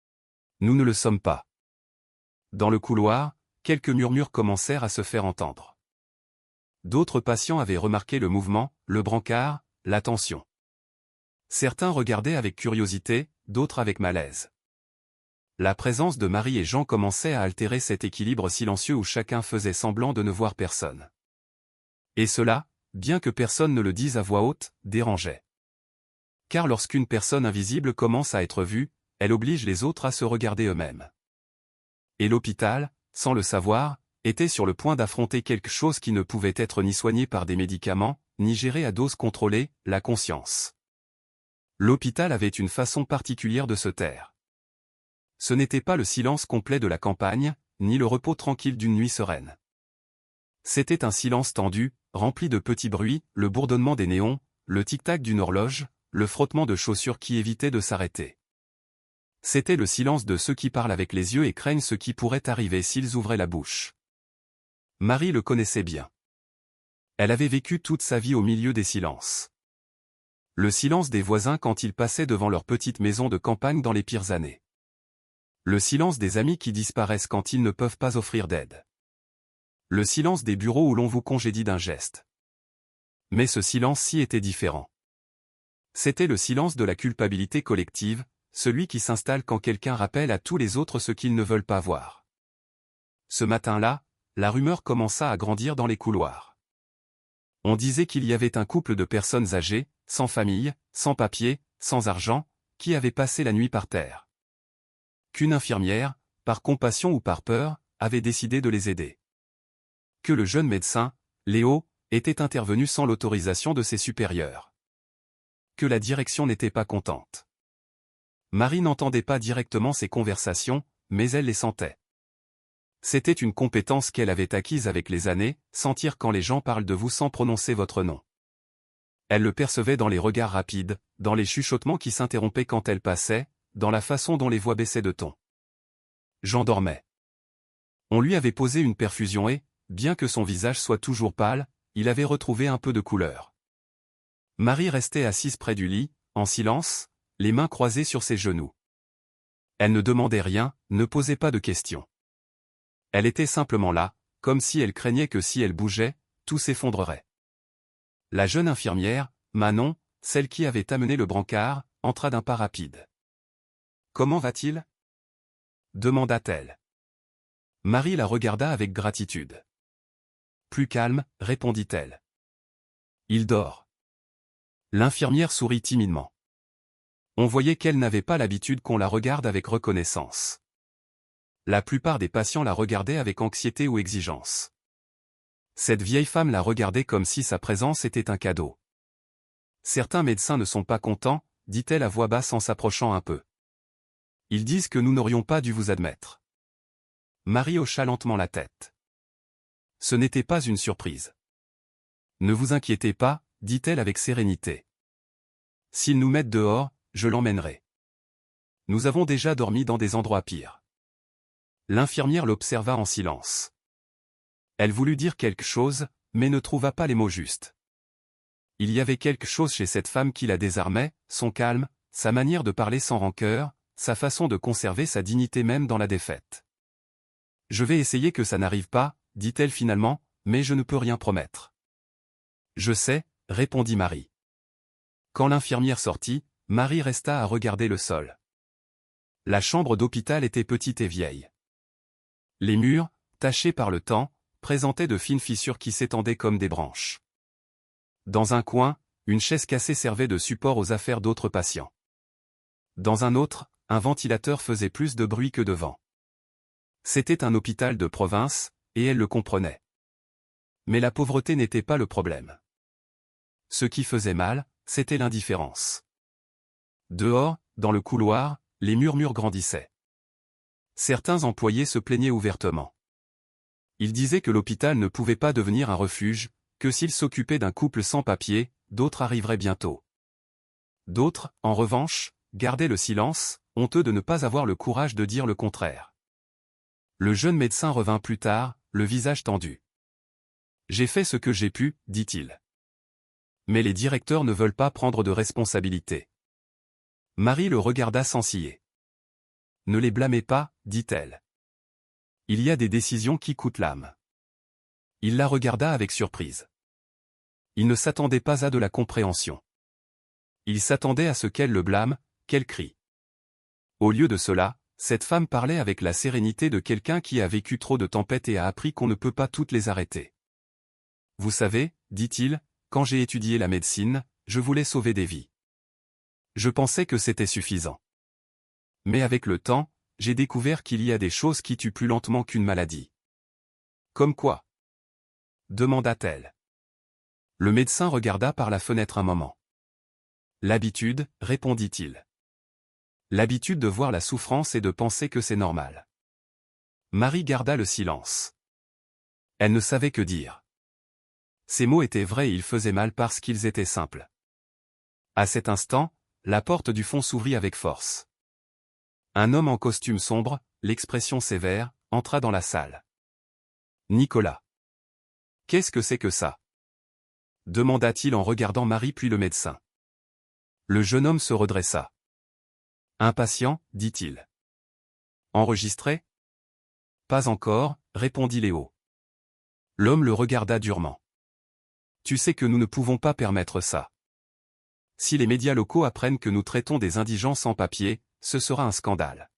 « Nous ne le sommes pas. » Dans le couloir, quelques murmures commencèrent à se faire entendre. D'autres patients avaient remarqué le mouvement, le brancard, la tension. Certains regardaient avec curiosité, d'autres avec malaise. La présence de Marie et Jean commençait à altérer cet équilibre silencieux où chacun faisait semblant de ne voir personne. Et cela, bien que personne ne le dise à voix haute, dérangeait. Car lorsqu'une personne invisible commence à être vue, elle oblige les autres à se regarder eux-mêmes. Et l'hôpital, sans le savoir, était sur le point d'affronter quelque chose qui ne pouvait être ni soigné par des médicaments, ni géré à dose contrôlée, la conscience. L'hôpital avait une façon particulière de se taire. Ce n'était pas le silence complet de la campagne, ni le repos tranquille d'une nuit sereine. C'était un silence tendu, rempli de petits bruits, le bourdonnement des néons, le tic-tac d'une horloge, le frottement de chaussures qui évitaient de s'arrêter. C'était le silence de ceux qui parlent avec les yeux et craignent ce qui pourrait arriver s'ils ouvraient la bouche. Marie le connaissait bien. Elle avait vécu toute sa vie au milieu des silences. Le silence des voisins quand ils passaient devant leur petite maison de campagne dans les pires années. Le silence des amis qui disparaissent quand ils ne peuvent pas offrir d'aide. Le silence des bureaux où l'on vous congédie d'un geste. Mais ce silence-ci était différent. C'était le silence de la culpabilité collective, celui qui s'installe quand quelqu'un rappelle à tous les autres ce qu'ils ne veulent pas voir. Ce matin-là, la rumeur commença à grandir dans les couloirs. On disait qu'il y avait un couple de personnes âgées, sans famille, sans papier, sans argent, qui avaient passé la nuit par terre. Qu'une infirmière, par compassion ou par peur, avait décidé de les aider. Que le jeune médecin, Léo, était intervenu sans l'autorisation de ses supérieurs. Que la direction n'était pas contente. Marie n'entendait pas directement ces conversations, mais elle les sentait. C'était une compétence qu'elle avait acquise avec les années, sentir quand les gens parlent de vous sans prononcer votre nom. Elle le percevait dans les regards rapides, dans les chuchotements qui s'interrompaient quand elle passait, dans la façon dont les voix baissaient de ton. Jean dormait. On lui avait posé une perfusion et, bien que son visage soit toujours pâle, il avait retrouvé un peu de couleur. Marie restait assise près du lit, en silence, les mains croisées sur ses genoux. Elle ne demandait rien, ne posait pas de questions. Elle était simplement là, comme si elle craignait que si elle bougeait, tout s'effondrerait. La jeune infirmière, Manon, celle qui avait amené le brancard, entra d'un pas rapide. « Comment va-t-il » demanda-t-elle. Marie la regarda avec gratitude. « Plus calme » répondit-elle. « Il dort. » L'infirmière sourit timidement. On voyait qu'elle n'avait pas l'habitude qu'on la regarde avec reconnaissance. La plupart des patients la regardaient avec anxiété ou exigence. Cette vieille femme la regardait comme si sa présence était un cadeau. « Certains médecins ne sont pas contents » dit-elle à voix basse en s'approchant un peu. « Ils disent que nous n'aurions pas dû vous admettre. » Marie hocha lentement la tête. Ce n'était pas une surprise. « Ne vous inquiétez pas » dit-elle avec sérénité. « S'ils nous mettent dehors, je l'emmènerai. Nous avons déjà dormi dans des endroits pires. » L'infirmière l'observa en silence. Elle voulut dire quelque chose, mais ne trouva pas les mots justes. Il y avait quelque chose chez cette femme qui la désarmait, son calme, sa manière de parler sans rancœur, sa façon de conserver sa dignité même dans la défaite. « Je vais essayer que ça n'arrive pas, dit-elle finalement, mais je ne peux rien promettre. »« Je sais, » répondit Marie. Quand l'infirmière sortit, Marie resta à regarder le sol. La chambre d'hôpital était petite et vieille. Les murs, tachés par le temps, présentaient de fines fissures qui s'étendaient comme des branches. Dans un coin, une chaise cassée servait de support aux affaires d'autres patients. Dans un autre, un ventilateur faisait plus de bruit que de vent. C'était un hôpital de province, et elle le comprenait. Mais la pauvreté n'était pas le problème. Ce qui faisait mal, c'était l'indifférence. Dehors, dans le couloir, les murmures grandissaient. Certains employés se plaignaient ouvertement. Ils disaient que l'hôpital ne pouvait pas devenir un refuge, que s'ils s'occupaient d'un couple sans papier, d'autres arriveraient bientôt. D'autres, en revanche, gardaient le silence, honteux de ne pas avoir le courage de dire le contraire. Le jeune médecin revint plus tard, le visage tendu. « J'ai fait ce que j'ai pu, dit-il. Mais les directeurs ne veulent pas prendre de responsabilité. » Marie le regarda sans ciller. « Ne les blâmez pas, dit-elle. Il y a des décisions qui coûtent l'âme. » Il la regarda avec surprise. Il ne s'attendait pas à de la compréhension. Il s'attendait à ce qu'elle le blâme, qu'elle crie. Au lieu de cela, cette femme parlait avec la sérénité de quelqu'un qui a vécu trop de tempêtes et a appris qu'on ne peut pas toutes les arrêter. « Vous savez, dit-il, quand j'ai étudié la médecine, je voulais sauver des vies. Je pensais que c'était suffisant. Mais avec le temps, j'ai découvert qu'il y a des choses qui tuent plus lentement qu'une maladie. »« Comme quoi ?» demanda-t-elle. Le médecin regarda par la fenêtre un moment. « L'habitude, répondit-il. L'habitude de voir la souffrance et de penser que c'est normal. » Marie garda le silence. Elle ne savait que dire. Ces mots étaient vrais et ils faisaient mal parce qu'ils étaient simples. À cet instant, la porte du fond s'ouvrit avec force. Un homme en costume sombre, l'expression sévère, entra dans la salle. « Nicolas. Qu'est-ce que c'est que ça ?» demanda-t-il en regardant Marie puis le médecin. Le jeune homme se redressa. « Impatient, dit-il. Enregistré ? Pas encore, répondit Léo. L'homme le regarda durement. Tu sais que nous ne pouvons pas permettre ça. Si les médias locaux apprennent que nous traitons des indigents sans papier, ce sera un scandale.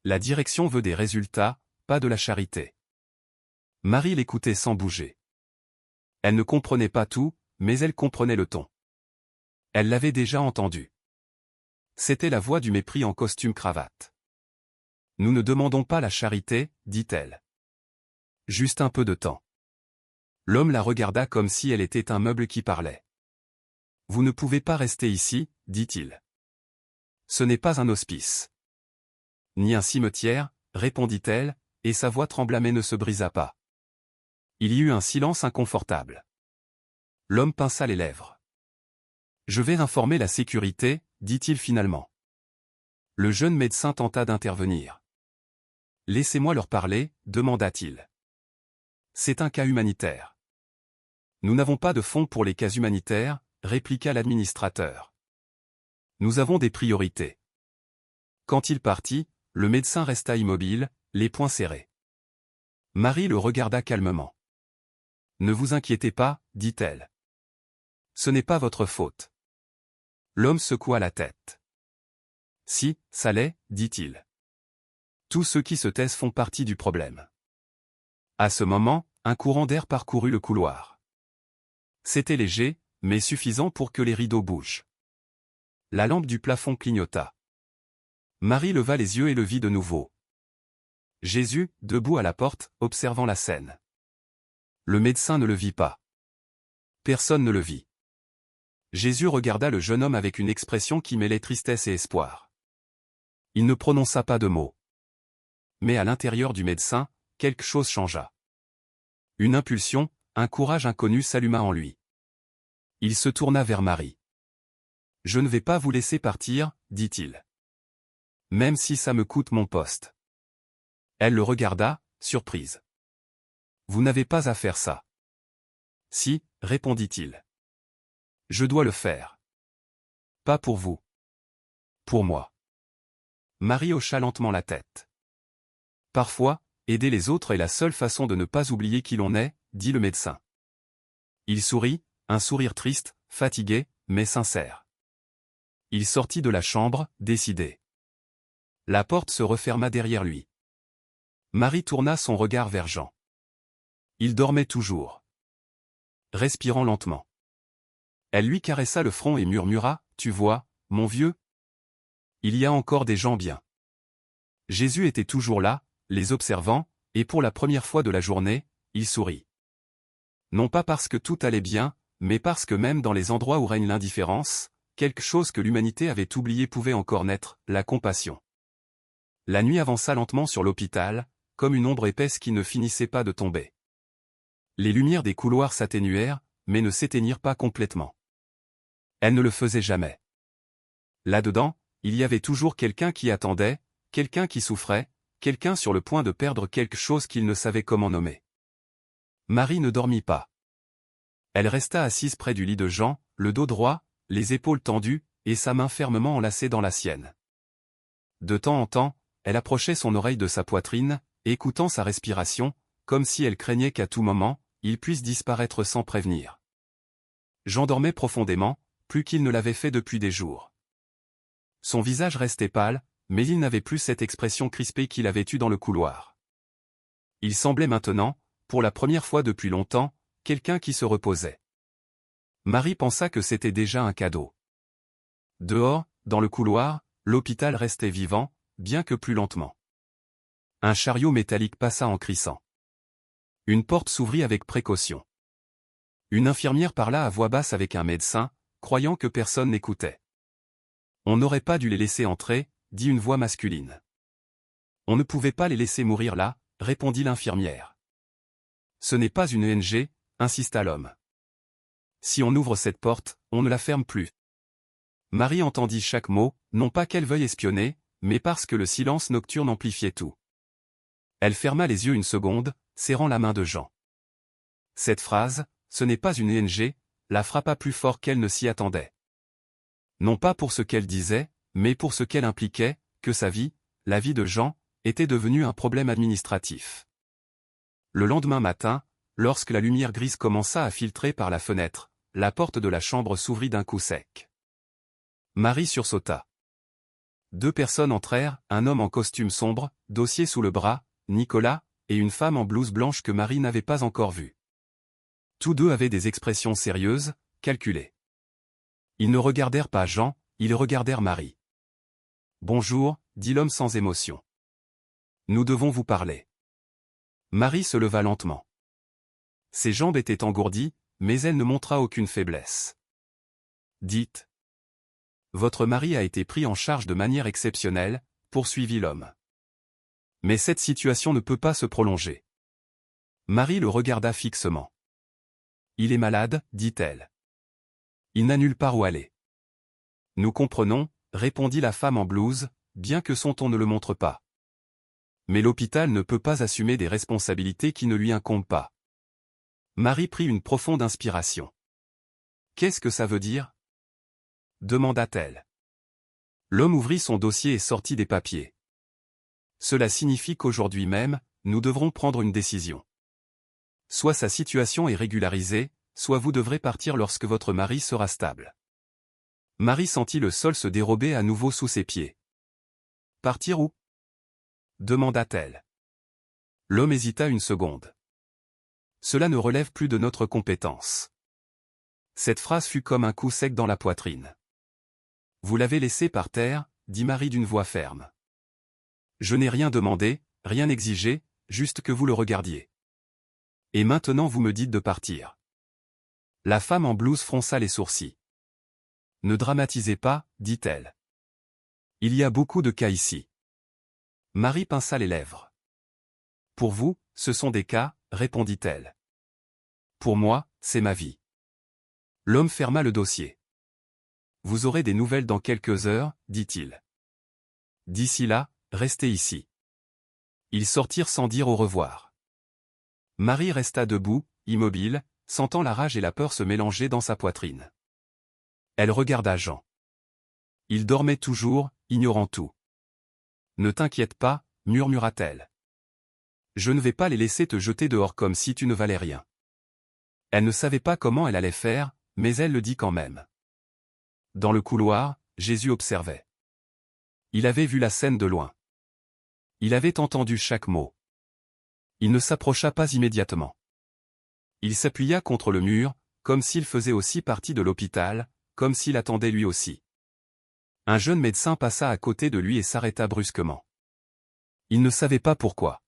La direction veut des résultats, pas de la charité. Marie l'écoutait sans bouger. Elle ne comprenait pas tout, mais elle comprenait le ton. Elle l'avait déjà entendu. C'était la voix du mépris en costume-cravate. Nous ne demandons pas la charité, dit-elle. Juste un peu de temps. L'homme la regarda comme si elle était un meuble qui parlait. Vous ne pouvez pas rester ici, dit-il. Ce n'est pas un hospice. Ni un cimetière, répondit-elle, et sa voix trembla mais ne se brisa pas. Il y eut un silence inconfortable. L'homme pinça les lèvres. Je vais informer la sécurité, dit-il finalement. Le jeune médecin tenta d'intervenir. Laissez-moi leur parler, demanda-t-il. C'est un cas humanitaire. Nous n'avons pas de fonds pour les cas humanitaires, répliqua l'administrateur. Nous avons des priorités. Quand il partit, le médecin resta immobile, les poings serrés. Marie le regarda calmement. Ne vous inquiétez pas, dit-elle. Ce n'est pas votre faute. L'homme secoua la tête. Si, ça l'est, dit-il. Tous ceux qui se taisent font partie du problème. À ce moment, un courant d'air parcourut le couloir. C'était léger, mais suffisant pour que les rideaux bougent. La lampe du plafond clignota. Marie leva les yeux et le vit de nouveau. Jésus, debout à la porte, observant la scène. Le médecin ne le vit pas. Personne ne le vit. Jésus regarda le jeune homme avec une expression qui mêlait tristesse et espoir. Il ne prononça pas de mots. Mais à l'intérieur du médecin, quelque chose changea. Une impulsion, un courage inconnu s'alluma en lui. Il se tourna vers Marie. « Je ne vais pas vous laisser partir, dit-il. Même si ça me coûte mon poste. » Elle le regarda, surprise. « Vous n'avez pas à faire ça. »« Si, répondit-il. Je dois le faire. Pas pour vous. Pour moi. » Marie hocha lentement la tête. « Parfois, aider les autres est la seule façon de ne pas oublier qui l'on est, dit le médecin. » Il sourit, un sourire triste, fatigué, mais sincère. Il sortit de la chambre, décidé. La porte se referma derrière lui. Marie tourna son regard vers Jean. Il dormait toujours. Respirant lentement. Elle lui caressa le front et murmura, « Tu vois, mon vieux ? Il y a encore des gens bien. » Jésus était toujours là, les observant, et pour la première fois de la journée, il sourit. Non pas parce que tout allait bien, mais parce que même dans les endroits où règne l'indifférence, quelque chose que l'humanité avait oublié pouvait encore naître, la compassion. La nuit avança lentement sur l'hôpital, comme une ombre épaisse qui ne finissait pas de tomber. Les lumières des couloirs s'atténuèrent, mais ne s'éteignirent pas complètement. Elles ne le faisaient jamais. Là-dedans, il y avait toujours quelqu'un qui attendait, quelqu'un qui souffrait, quelqu'un sur le point de perdre quelque chose qu'il ne savait comment nommer. Marie ne dormit pas. Elle resta assise près du lit de Jean, le dos droit, les épaules tendues, et sa main fermement enlacée dans la sienne. De temps en temps, elle approchait son oreille de sa poitrine, écoutant sa respiration, comme si elle craignait qu'à tout moment, il puisse disparaître sans prévenir. Jean dormait profondément, plus qu'il ne l'avait fait depuis des jours. Son visage restait pâle, mais il n'avait plus cette expression crispée qu'il avait eue dans le couloir. Il semblait maintenant, pour la première fois depuis longtemps, quelqu'un qui se reposait. Marie pensa que c'était déjà un cadeau. Dehors, dans le couloir, l'hôpital restait vivant, bien que plus lentement. Un chariot métallique passa en crissant. Une porte s'ouvrit avec précaution. Une infirmière parla à voix basse avec un médecin, croyant que personne n'écoutait. On n'aurait pas dû les laisser entrer, dit une voix masculine. On ne pouvait pas les laisser mourir là, répondit l'infirmière. Ce n'est pas une ONG, insista l'homme. Si on ouvre cette porte, on ne la ferme plus. Marie entendit chaque mot, non pas qu'elle veuille espionner, mais parce que le silence nocturne amplifiait tout. Elle ferma les yeux une seconde, serrant la main de Jean. Cette phrase, ce n'est pas une ONG, la frappa plus fort qu'elle ne s'y attendait. Non pas pour ce qu'elle disait, mais pour ce qu'elle impliquait, que sa vie, la vie de Jean, était devenue un problème administratif. Le lendemain matin, lorsque la lumière grise commença à filtrer par la fenêtre, la porte de la chambre s'ouvrit d'un coup sec. Marie sursauta. 2 personnes entrèrent, un homme en costume sombre, dossier sous le bras, Nicolas, et une femme en blouse blanche que Marie n'avait pas encore vue. Tous deux avaient des expressions sérieuses, calculées. Ils ne regardèrent pas Jean, ils regardèrent Marie. « Bonjour », dit l'homme sans émotion. « Nous devons vous parler. » Marie se leva lentement. Ses jambes étaient engourdies, mais elle ne montra aucune faiblesse. « Dites. »« Votre mari a été pris en charge de manière exceptionnelle, » poursuivit l'homme. « Mais cette situation ne peut pas se prolonger. » Marie le regarda fixement. « Il est malade, dit-elle. Il n'a nulle part où aller. »« Nous comprenons, » répondit la femme en blouse, bien que son ton ne le montre pas. « Mais l'hôpital ne peut pas assumer des responsabilités qui ne lui incombent pas. » Marie prit une profonde inspiration. « Qu'est-ce que ça veut dire ?» demanda-t-elle. L'homme ouvrit son dossier et sortit des papiers. « Cela signifie qu'aujourd'hui même, nous devrons prendre une décision. Soit sa situation est régularisée, soit vous devrez partir lorsque votre mari sera stable. » Marie sentit le sol se dérober à nouveau sous ses pieds. « Partir où » demanda-t-elle. L'homme hésita une seconde. « Cela ne relève plus de notre compétence. » Cette phrase fut comme un coup sec dans la poitrine. « Vous l'avez laissé par terre, » dit Marie d'une voix ferme. « Je n'ai rien demandé, rien exigé, juste que vous le regardiez. Et maintenant vous me dites de partir. » La femme en blouse fronça les sourcils. « Ne dramatisez pas, dit-elle. Il y a beaucoup de cas ici. » Marie pinça les lèvres. « Pour vous, ce sont des cas, répondit-elle. Pour moi, c'est ma vie. » L'homme ferma le dossier. « Vous aurez des nouvelles dans quelques heures, dit-il. D'ici là, restez ici. » Ils sortirent sans dire au revoir. Marie resta debout, immobile, sentant la rage et la peur se mélanger dans sa poitrine. Elle regarda Jean. Il dormait toujours, ignorant tout. « Ne t'inquiète pas, » murmura-t-elle. « Je ne vais pas les laisser te jeter dehors comme si tu ne valais rien. » Elle ne savait pas comment elle allait faire, mais elle le dit quand même. Dans le couloir, Jésus observait. Il avait vu la scène de loin. Il avait entendu chaque mot. Il ne s'approcha pas immédiatement. Il s'appuya contre le mur, comme s'il faisait aussi partie de l'hôpital, comme s'il attendait lui aussi. Un jeune médecin passa à côté de lui et s'arrêta brusquement. Il ne savait pas pourquoi.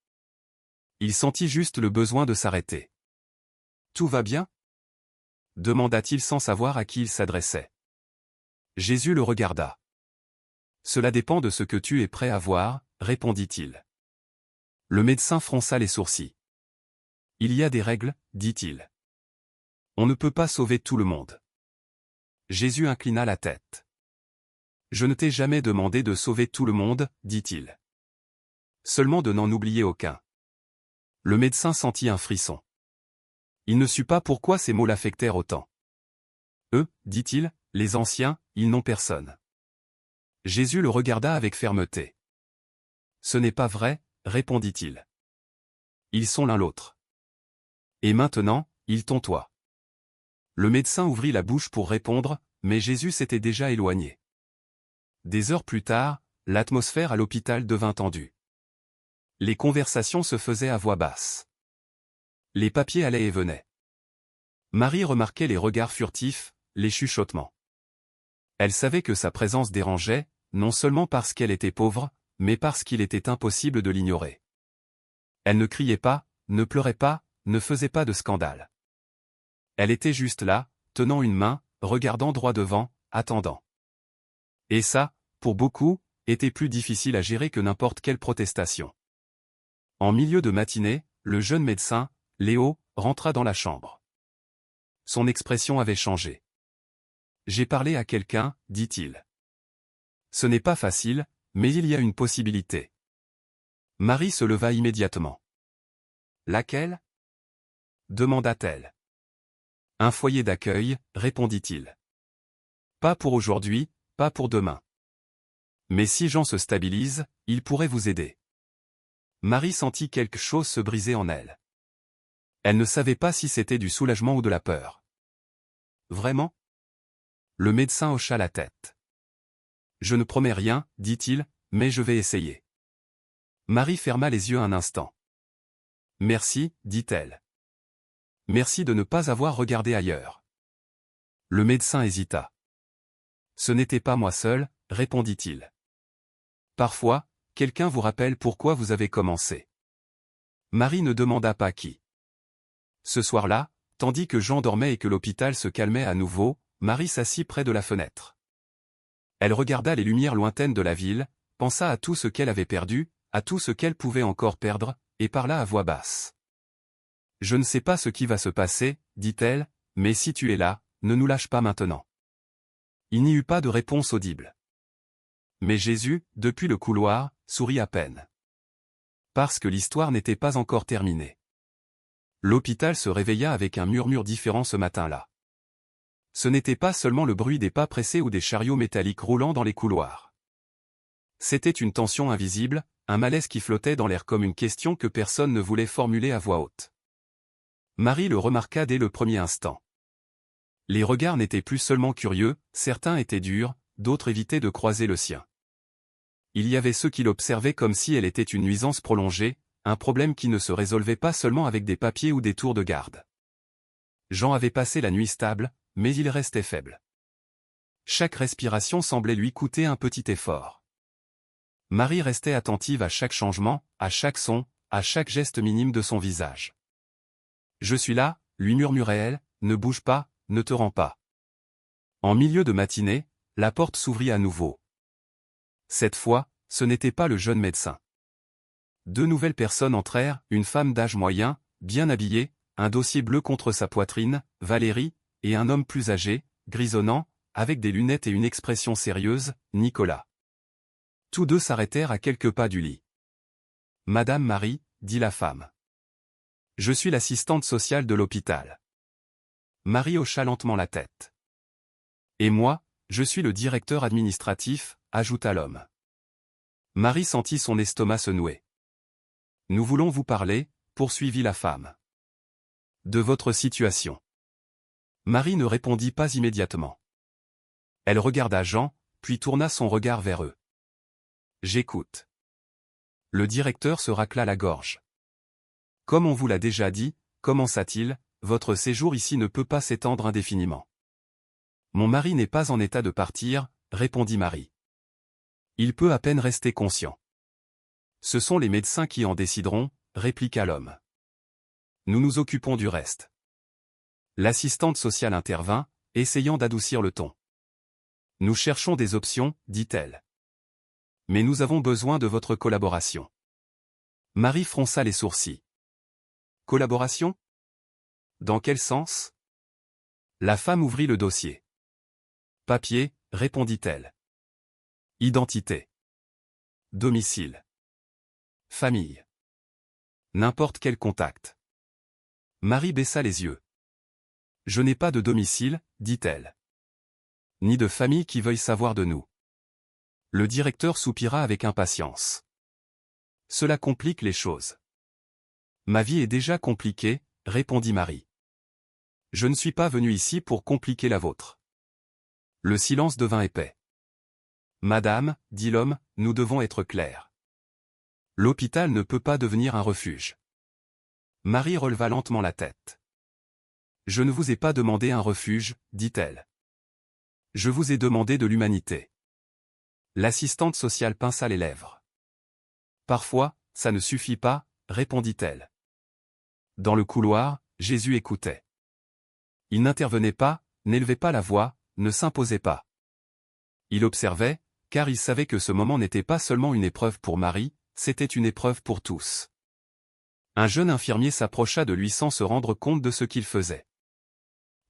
Il sentit juste le besoin de s'arrêter. « Tout va bien ?» demanda-t-il sans savoir à qui il s'adressait. Jésus le regarda. « Cela dépend de ce que tu es prêt à voir, » répondit-il. Le médecin fronça les sourcils. « Il y a des règles, » dit-il. « On ne peut pas sauver tout le monde. » Jésus inclina la tête. Je ne t'ai jamais demandé de sauver tout le monde, dit-il. Seulement de n'en oublier aucun. Le médecin sentit un frisson. Il ne sut pas pourquoi ces mots l'affectèrent autant. Eux, dit-il, les anciens, ils n'ont personne. Jésus le regarda avec fermeté. Ce n'est pas vrai, répondit-il. Ils sont l'un l'autre. Et maintenant, ils t'ont toi. Le médecin ouvrit la bouche pour répondre, mais Jésus s'était déjà éloigné. Des heures plus tard, l'atmosphère à l'hôpital devint tendue. Les conversations se faisaient à voix basse. Les papiers allaient et venaient. Marie remarquait les regards furtifs, les chuchotements. Elle savait que sa présence dérangeait, non seulement parce qu'elle était pauvre, mais parce qu'il était impossible de l'ignorer. Elle ne criait pas, ne pleurait pas, ne faisait pas de scandale. Elle était juste là, tenant une main, regardant droit devant, attendant. Et ça, pour beaucoup, était plus difficile à gérer que n'importe quelle protestation. En milieu de matinée, le jeune médecin, Léo, rentra dans la chambre. Son expression avait changé. « J'ai parlé à quelqu'un, dit-il. Ce n'est pas facile, mais il y a une possibilité. » Marie se leva immédiatement. « Laquelle » demanda-t-elle. « Un foyer d'accueil, répondit-il. Pas pour aujourd'hui, pas pour demain. Mais si Jean se stabilise, il pourrait vous aider. » Marie sentit quelque chose se briser en elle. Elle ne savait pas si c'était du soulagement ou de la peur. Vraiment ? Le médecin hocha la tête. Je ne promets rien, dit-il, mais je vais essayer. Marie ferma les yeux un instant. Merci, dit-elle. Merci de ne pas avoir regardé ailleurs. Le médecin hésita. Ce n'était pas moi seul, répondit-il. Parfois, quelqu'un vous rappelle pourquoi vous avez commencé. Marie ne demanda pas qui. Ce soir-là, tandis que Jean dormait et que l'hôpital se calmait à nouveau, Marie s'assit près de la fenêtre. Elle regarda les lumières lointaines de la ville, pensa à tout ce qu'elle avait perdu, à tout ce qu'elle pouvait encore perdre, et parla à voix basse. « Je ne sais pas ce qui va se passer, dit-elle, mais si tu es là, ne nous lâche pas maintenant. » Il n'y eut pas de réponse audible. Mais Jésus, depuis le couloir, sourit à peine. Parce que l'histoire n'était pas encore terminée. L'hôpital se réveilla avec un murmure différent ce matin-là. Ce n'était pas seulement le bruit des pas pressés ou des chariots métalliques roulant dans les couloirs. C'était une tension invisible, un malaise qui flottait dans l'air comme une question que personne ne voulait formuler à voix haute. Marie le remarqua dès le premier instant. Les regards n'étaient plus seulement curieux, certains étaient durs, d'autres évitaient de croiser le sien. Il y avait ceux qui l'observaient comme si elle était une nuisance prolongée, un problème qui ne se résolvait pas seulement avec des papiers ou des tours de garde. Jean avait passé la nuit stable, mais il restait faible. Chaque respiration semblait lui coûter un petit effort. Marie restait attentive à chaque changement, à chaque son, à chaque geste minime de son visage. « Je suis là », lui murmurait-elle, « ne bouge pas, ne te rends pas. » En milieu de matinée, la porte s'ouvrit à nouveau. Cette fois, ce n'était pas le jeune médecin. Deux nouvelles personnes entrèrent, une femme d'âge moyen, bien habillée, un dossier bleu contre sa poitrine, Valérie, et un homme plus âgé, grisonnant, avec des lunettes et une expression sérieuse, Nicolas. Tous deux s'arrêtèrent à quelques pas du lit. « Madame Marie, » dit la femme. « Je suis l'assistante sociale de l'hôpital. » Marie hocha lentement la tête. « Et moi, je suis le directeur administratif, » ajouta l'homme. Marie sentit son estomac se nouer. « Nous voulons vous parler, » poursuivit la femme. « De votre situation. » Marie ne répondit pas immédiatement. Elle regarda Jean, puis tourna son regard vers eux. « J'écoute. » Le directeur se racla la gorge. « Comme on vous l'a déjà dit, commença-t-il, votre séjour ici ne peut pas s'étendre indéfiniment. »« Mon mari n'est pas en état de partir, » répondit Marie. « Il peut à peine rester conscient. »« Ce sont les médecins qui en décideront, » répliqua l'homme. « Nous nous occupons du reste. » L'assistante sociale intervint, essayant d'adoucir le ton. « Nous cherchons des options, dit-elle. Mais nous avons besoin de votre collaboration. » Marie fronça les sourcils. « Collaboration ? Dans quel sens ? » La femme ouvrit le dossier. « Papier, répondit-elle. Identité. Domicile. Famille. N'importe quel contact. Marie baissa les yeux. Je n'ai pas de domicile, dit-elle. Ni de famille qui veuille savoir de nous. Le directeur soupira avec impatience. Cela complique les choses. Ma vie est déjà compliquée, répondit Marie. Je ne suis pas venu ici pour compliquer la vôtre. Le silence devint épais. Madame, dit l'homme, nous devons être clairs. L'hôpital ne peut pas devenir un refuge. Marie releva lentement la tête. Je ne vous ai pas demandé un refuge, dit-elle. Je vous ai demandé de l'humanité. L'assistante sociale pinça les lèvres. Parfois, ça ne suffit pas, répondit-elle. Dans le couloir, Jésus écoutait. Il n'intervenait pas, n'élevait pas la voix, ne s'imposait pas. Il observait, car il savait que ce moment n'était pas seulement une épreuve pour Marie, c'était une épreuve pour tous. Un jeune infirmier s'approcha de lui sans se rendre compte de ce qu'il faisait.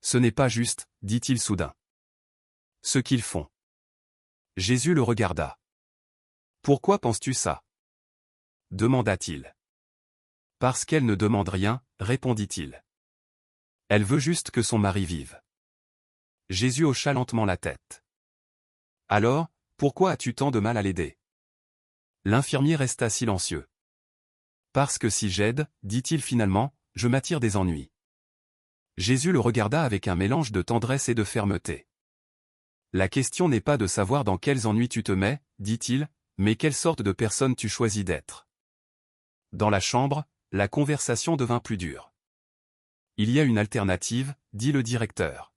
Ce n'est pas juste, dit-il soudain. Ce qu'ils font. Jésus le regarda. Pourquoi penses-tu ça? Demanda-t-il. Parce qu'elle ne demande rien, répondit-il. Elle veut juste que son mari vive. Jésus hocha lentement la tête. Alors, pourquoi as-tu tant de mal à l'aider? L'infirmier resta silencieux. Parce que si j'aide, dit-il finalement, je m'attire des ennuis. Jésus le regarda avec un mélange de tendresse et de fermeté. La question n'est pas de savoir dans quels ennuis tu te mets, dit-il, mais quelle sorte de personne tu choisis d'être. Dans la chambre, la conversation devint plus dure. Il y a une alternative, dit le directeur.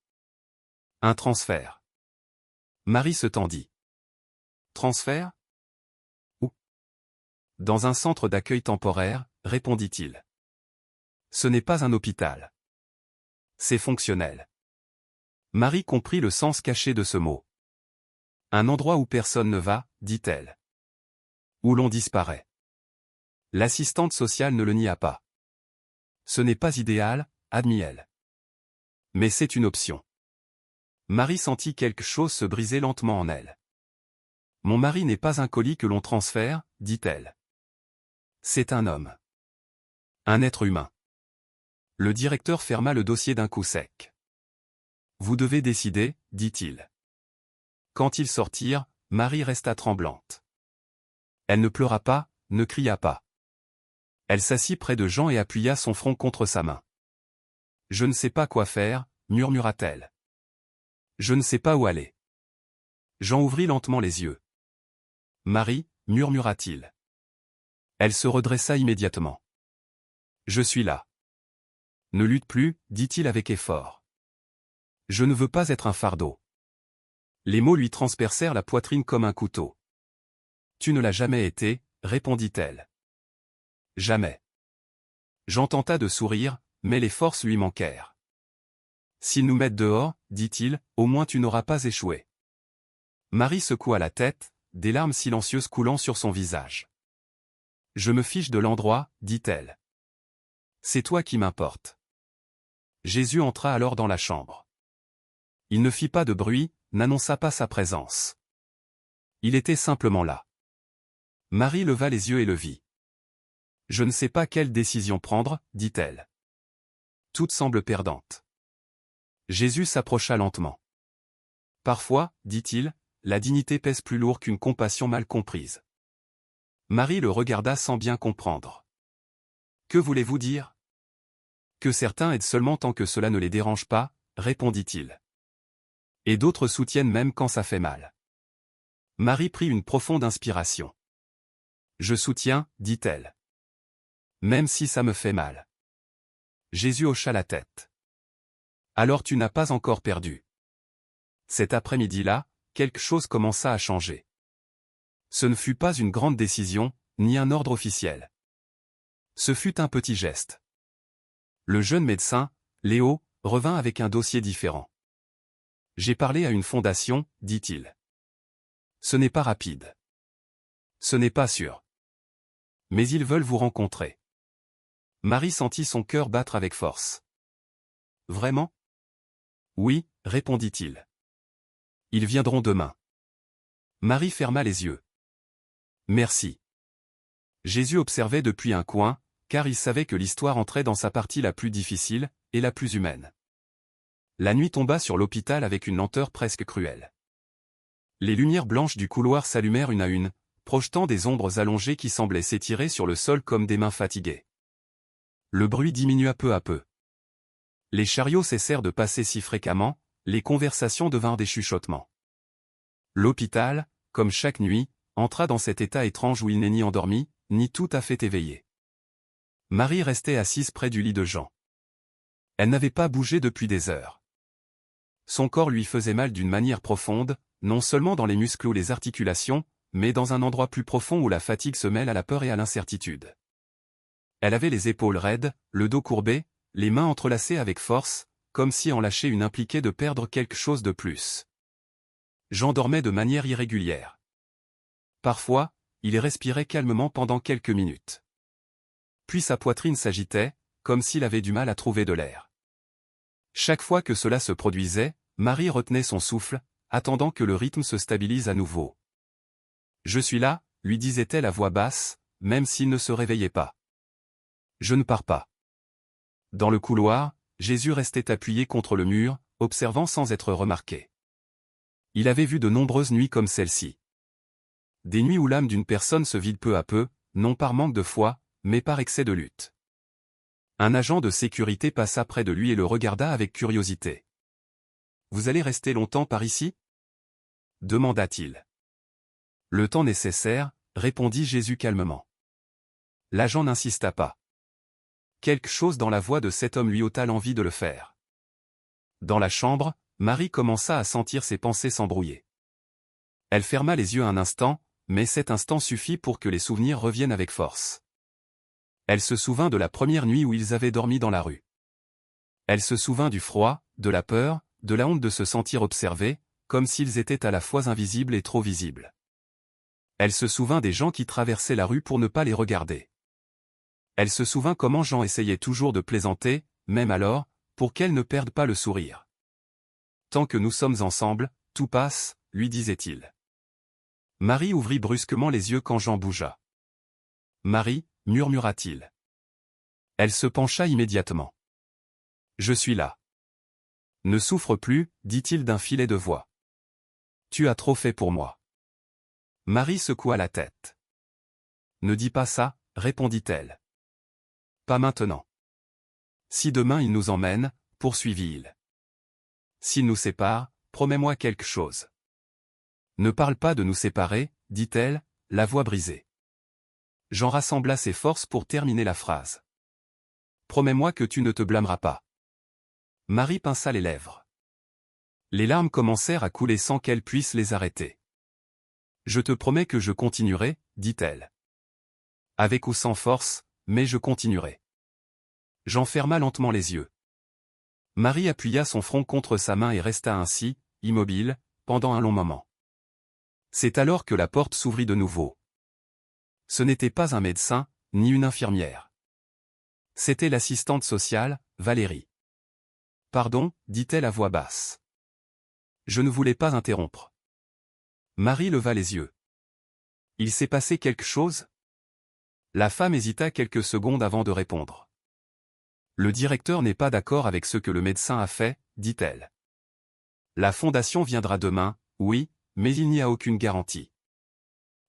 Un transfert. Marie se tendit. Transfert? Où? Dans un centre d'accueil temporaire, répondit-il. Ce n'est pas un hôpital. C'est fonctionnel. Marie comprit le sens caché de ce mot. Un endroit où personne ne va, dit-elle. Où l'on disparaît. L'assistante sociale ne le nia pas. Ce n'est pas idéal, admit-elle. Mais c'est une option. Marie sentit quelque chose se briser lentement en elle. Mon mari n'est pas un colis que l'on transfère, dit-elle. C'est un homme. Un être humain. Le directeur ferma le dossier d'un coup sec. Vous devez décider, dit-il. Quand ils sortirent, Marie resta tremblante. Elle ne pleura pas, ne cria pas. Elle s'assit près de Jean et appuya son front contre sa main. Je ne sais pas quoi faire, murmura-t-elle. Je ne sais pas où aller. Jean ouvrit lentement les yeux. Marie, murmura-t-il. Elle se redressa immédiatement. Je suis là. Ne lutte plus, dit-il avec effort. Je ne veux pas être un fardeau. Les mots lui transpercèrent la poitrine comme un couteau. Tu ne l'as jamais été, répondit-elle. Jamais. Jean tenta de sourire, mais les forces lui manquèrent. S'ils nous mettent dehors, dit-il, au moins tu n'auras pas échoué. Marie secoua la tête, des larmes silencieuses coulant sur son visage. Je me fiche de l'endroit, dit-elle. C'est toi qui m'importe. Jésus entra alors dans la chambre. Il ne fit pas de bruit, n'annonça pas sa présence. Il était simplement là. Marie leva les yeux et le vit. Je ne sais pas quelle décision prendre, dit-elle. Toutes semblent perdantes. Jésus s'approcha lentement. Parfois, dit-il, la dignité pèse plus lourd qu'une compassion mal comprise. Marie le regarda sans bien comprendre. Que voulez-vous dire? Que certains aident seulement tant que cela ne les dérange pas, répondit-il. Et d'autres soutiennent même quand ça fait mal. Marie prit une profonde inspiration. Je soutiens, dit-elle. Même si ça me fait mal. Jésus hocha la tête. Alors tu n'as pas encore perdu. Cet après-midi-là, quelque chose commença à changer. Ce ne fut pas une grande décision, ni un ordre officiel. Ce fut un petit geste. Le jeune médecin, Léo, revint avec un dossier différent. J'ai parlé à une fondation, dit-il. Ce n'est pas rapide. Ce n'est pas sûr. Mais ils veulent vous rencontrer. Marie sentit son cœur battre avec force. Vraiment? Oui, répondit-il. Ils viendront demain. Marie ferma les yeux. Merci. Jésus observait depuis un coin, car il savait que l'histoire entrait dans sa partie la plus difficile, et la plus humaine. La nuit tomba sur l'hôpital avec une lenteur presque cruelle. Les lumières blanches du couloir s'allumèrent une à une, projetant des ombres allongées qui semblaient s'étirer sur le sol comme des mains fatiguées. Le bruit diminua peu à peu. Les chariots cessèrent de passer si fréquemment, les conversations devinrent des chuchotements. L'hôpital, comme chaque nuit, entra dans cet état étrange où il n'est ni endormi, ni tout à fait éveillé. Marie restait assise près du lit de Jean. Elle n'avait pas bougé depuis des heures. Son corps lui faisait mal d'une manière profonde, non seulement dans les muscles ou les articulations, mais dans un endroit plus profond où la fatigue se mêle à la peur et à l'incertitude. Elle avait les épaules raides, le dos courbé, les mains entrelacées avec force, comme si en lâcher une impliquait de perdre quelque chose de plus. Jean dormait de manière irrégulière. Parfois, il respirait calmement pendant quelques minutes. Puis sa poitrine s'agitait, comme s'il avait du mal à trouver de l'air. Chaque fois que cela se produisait, Marie retenait son souffle, attendant que le rythme se stabilise à nouveau. « Je suis là », lui disait-elle à voix basse, même s'il ne se réveillait pas. « Je ne pars pas. » Dans le couloir, Jésus restait appuyé contre le mur, observant sans être remarqué. Il avait vu de nombreuses nuits comme celle-ci. Des nuits où l'âme d'une personne se vide peu à peu, non par manque de foi, mais par excès de lutte. Un agent de sécurité passa près de lui et le regarda avec curiosité. « Vous allez rester longtemps par ici » demanda-t-il. « Le temps nécessaire » répondit Jésus calmement. L'agent n'insista pas. Quelque chose dans la voix de cet homme lui ôta l'envie de le faire. Dans la chambre, Marie commença à sentir ses pensées s'embrouiller. Elle ferma les yeux un instant, mais cet instant suffit pour que les souvenirs reviennent avec force. Elle se souvint de la première nuit où ils avaient dormi dans la rue. Elle se souvint du froid, de la peur, de la honte de se sentir observés, comme s'ils étaient à la fois invisibles et trop visibles. Elle se souvint des gens qui traversaient la rue pour ne pas les regarder. Elle se souvint comment Jean essayait toujours de plaisanter, même alors, pour qu'elle ne perde pas le sourire. « Tant que nous sommes ensemble, tout passe », lui disait-il. Marie ouvrit brusquement les yeux quand Jean bougea. « Marie », murmura-t-il. Elle se pencha immédiatement. « Je suis là. »« Ne souffre plus, dit-il d'un filet de voix. Tu as trop fait pour moi. » Marie secoua la tête. « Ne dis pas ça, » répondit-elle. « Pas maintenant. Si demain il nous emmène, poursuivit-il. S'il nous sépare, promets-moi quelque chose. » Ne parle pas de nous séparer, dit-elle, la voix brisée. Jean rassembla ses forces pour terminer la phrase. Promets-moi que tu ne te blâmeras pas. Marie pinça les lèvres. Les larmes commencèrent à couler sans qu'elle puisse les arrêter. Je te promets que je continuerai, dit-elle. Avec ou sans force, mais je continuerai. Jean ferma lentement les yeux. Marie appuya son front contre sa main et resta ainsi, immobile, pendant un long moment. C'est alors que la porte s'ouvrit de nouveau. Ce n'était pas un médecin, ni une infirmière. C'était l'assistante sociale, Valérie. « Pardon, dit-elle à voix basse. Je ne voulais pas interrompre. » Marie leva les yeux. « Il s'est passé quelque chose ?» La femme hésita quelques secondes avant de répondre. « Le directeur n'est pas d'accord avec ce que le médecin a fait, dit-elle. La fondation viendra demain, oui, mais il n'y a aucune garantie. »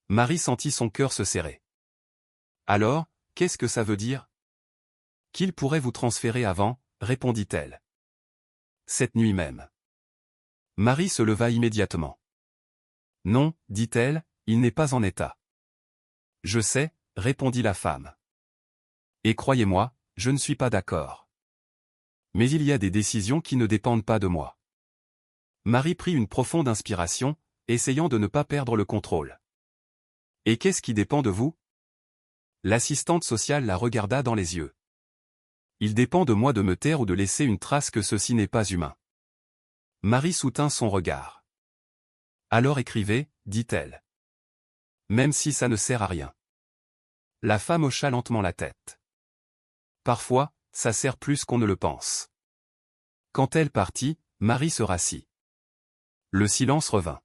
Marie sentit son cœur se serrer. « Alors, qu'est-ce que ça veut dire ? » Qu'il pourrait vous transférer avant, répondit-elle. Cette nuit même. Marie se leva immédiatement. « Non, dit-elle, il n'est pas en état. »« Je sais, » répondit la femme. « Et croyez-moi, je ne suis pas d'accord. Mais il y a des décisions qui ne dépendent pas de moi. » Marie prit une profonde inspiration, essayant de ne pas perdre le contrôle. « Et qu'est-ce qui dépend de vous ?» L'assistante sociale la regarda dans les yeux. « Il dépend de moi de me taire ou de laisser une trace que ceci n'est pas humain. » Marie soutint son regard. « Alors écrivez, dit-elle. Même si ça ne sert à rien. » La femme hocha lentement la tête. « Parfois, ça sert plus qu'on ne le pense. » Quand elle partit, Marie se rassit. Le silence revint.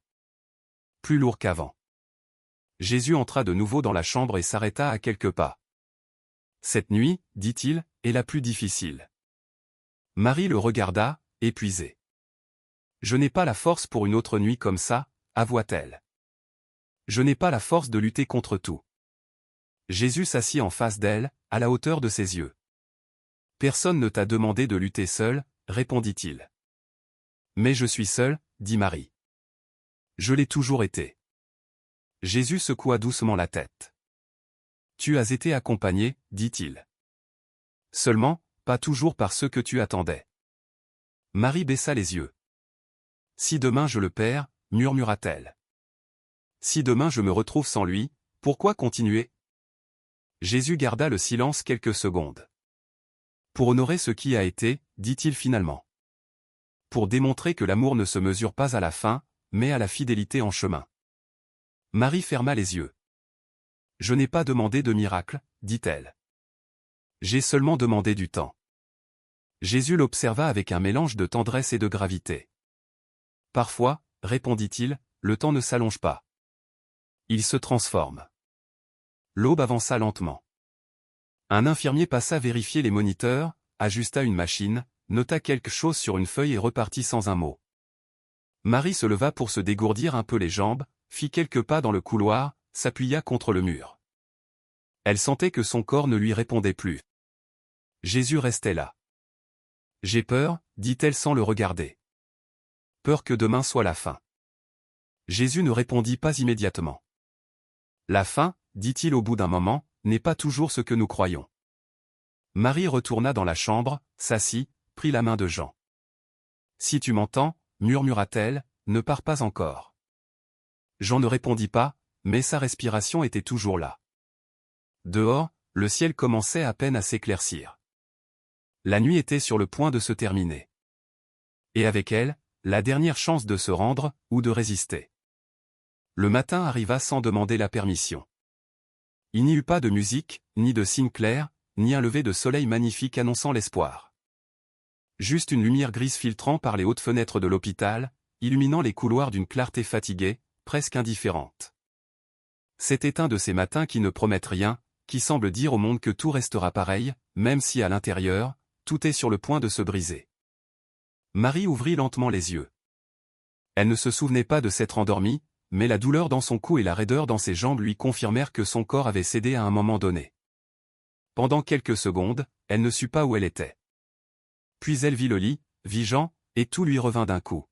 plus lourd qu'avant. Jésus entra de nouveau dans la chambre et s'arrêta à quelques pas. Cette nuit, dit-il, est la plus difficile. Marie le regarda, épuisée. Je n'ai pas la force pour une autre nuit comme ça, avoua-t-elle. Je n'ai pas la force de lutter contre tout. Jésus s'assit en face d'elle, à la hauteur de ses yeux. Personne ne t'a demandé de lutter seul, répondit-il. Mais je suis seul, dit Marie. Je l'ai toujours été. Jésus secoua doucement la tête. Tu as été accompagné, dit-il. Seulement, pas toujours par ceux que tu attendais. Marie baissa les yeux. Si demain je le perds, murmura-t-elle. Si demain je me retrouve sans lui, pourquoi continuer? Jésus garda le silence quelques secondes. Pour honorer ce qui a été, dit-il finalement. Pour démontrer que l'amour ne se mesure pas à la fin, mais à la fidélité en chemin. Marie ferma les yeux. Je n'ai pas demandé de miracle, dit-elle. J'ai seulement demandé du temps. Jésus l'observa avec un mélange de tendresse et de gravité. Parfois, répondit-il, le temps ne s'allonge pas. Il se transforme. L'aube avança lentement. Un infirmier passa vérifier les moniteurs, ajusta une machine, nota quelque chose sur une feuille et repartit sans un mot. Marie se leva pour se dégourdir un peu les jambes, fit quelques pas dans le couloir, s'appuya contre le mur. Elle sentait que son corps ne lui répondait plus. Jésus restait là. J'ai peur, dit-elle sans le regarder. Peur que demain soit la fin. Jésus ne répondit pas immédiatement. La fin, dit-il au bout d'un moment, n'est pas toujours ce que nous croyons. Marie retourna dans la chambre, s'assit, prit la main de Jean. Si tu m'entends, murmura-t-elle, ne pars pas encore. Jean ne répondit pas, mais sa respiration était toujours là. Dehors, le ciel commençait à peine à s'éclaircir. La nuit était sur le point de se terminer. Et avec elle, la dernière chance de se rendre, ou de résister. Le matin arriva sans demander la permission. Il n'y eut pas de musique, ni de signe clair, ni un lever de soleil magnifique annonçant l'espoir. Juste une lumière grise filtrant par les hautes fenêtres de l'hôpital, illuminant les couloirs d'une clarté fatiguée, presque indifférente. C'était un de ces matins qui ne promettent rien, qui semblent dire au monde que tout restera pareil, même si à l'intérieur, tout est sur le point de se briser. Marie ouvrit lentement les yeux. Elle ne se souvenait pas de s'être endormie, mais la douleur dans son cou et la raideur dans ses jambes lui confirmèrent que son corps avait cédé à un moment donné. Pendant quelques secondes, elle ne sut pas où elle était. Puis elle vit le lit, vit Jean, et tout lui revint d'un coup.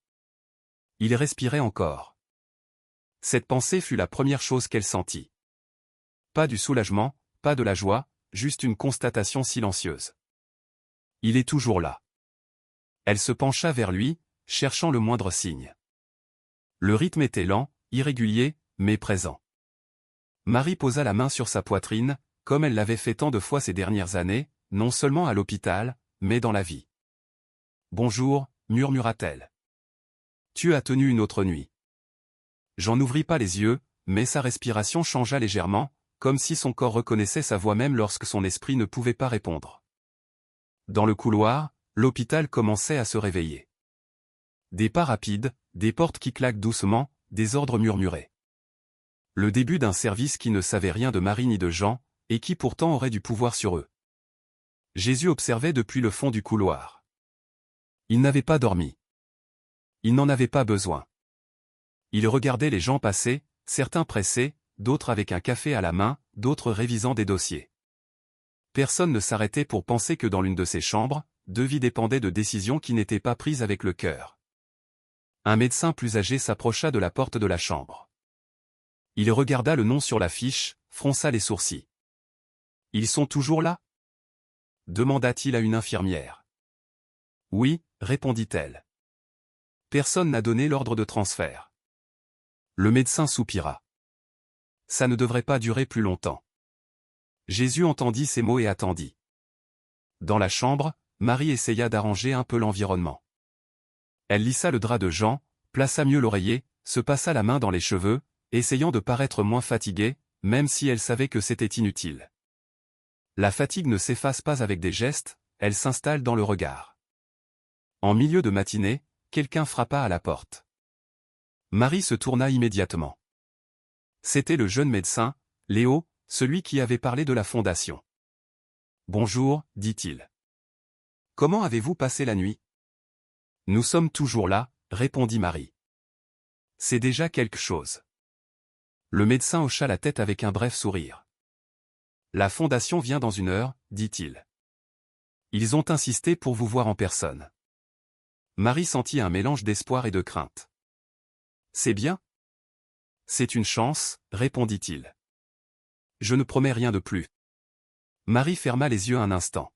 Il respirait encore. Cette pensée fut la première chose qu'elle sentit. Pas du soulagement, pas de la joie, juste une constatation silencieuse. Il est toujours là. Elle se pencha vers lui, cherchant le moindre signe. Le rythme était lent, irrégulier, mais présent. Marie posa la main sur sa poitrine, comme elle l'avait fait tant de fois ces dernières années, non seulement à l'hôpital, mais dans la vie. « Bonjour », murmura-t-elle. « Tu as tenu une autre nuit. » Jean n'ouvrit pas les yeux, mais sa respiration changea légèrement, comme si son corps reconnaissait sa voix même lorsque son esprit ne pouvait pas répondre. Dans le couloir, l'hôpital commençait à se réveiller. Des pas rapides, des portes qui claquent doucement, des ordres murmurés. Le début d'un service qui ne savait rien de Marie ni de Jean, et qui pourtant aurait du pouvoir sur eux. Jésus observait depuis le fond du couloir. Il n'avait pas dormi. Il n'en avait pas besoin. Il regardait les gens passer, certains pressés, d'autres avec un café à la main, d'autres révisant des dossiers. Personne ne s'arrêtait pour penser que dans l'une de ces chambres, deux vies dépendaient de décisions qui n'étaient pas prises avec le cœur. Un médecin plus âgé s'approcha de la porte de la chambre. Il regarda le nom sur l'affiche, fronça les sourcils. « Ils sont toujours là ?» demanda-t-il à une infirmière. « Oui », répondit-elle. « Personne n'a donné l'ordre de transfert. » Le médecin soupira. « Ça ne devrait pas durer plus longtemps. » Jésus entendit ces mots et attendit. Dans la chambre, Marie essaya d'arranger un peu l'environnement. Elle lissa le drap de Jean, plaça mieux l'oreiller, se passa la main dans les cheveux, essayant de paraître moins fatiguée, même si elle savait que c'était inutile. La fatigue ne s'efface pas avec des gestes, elle s'installe dans le regard. En milieu de matinée, quelqu'un frappa à la porte. Marie se tourna immédiatement. C'était le jeune médecin, Léo, celui qui avait parlé de la fondation. « Bonjour, dit-il. Comment avez-vous passé la nuit ? » « Nous sommes toujours là, répondit Marie. C'est déjà quelque chose. Le médecin hocha la tête avec un bref sourire. La fondation vient dans 1 heure, dit-il. Ils ont insisté pour vous voir en personne. Marie sentit un mélange d'espoir et de crainte. C'est bien ? C'est une chance, répondit-il. Je ne promets rien de plus. Marie ferma les yeux un instant.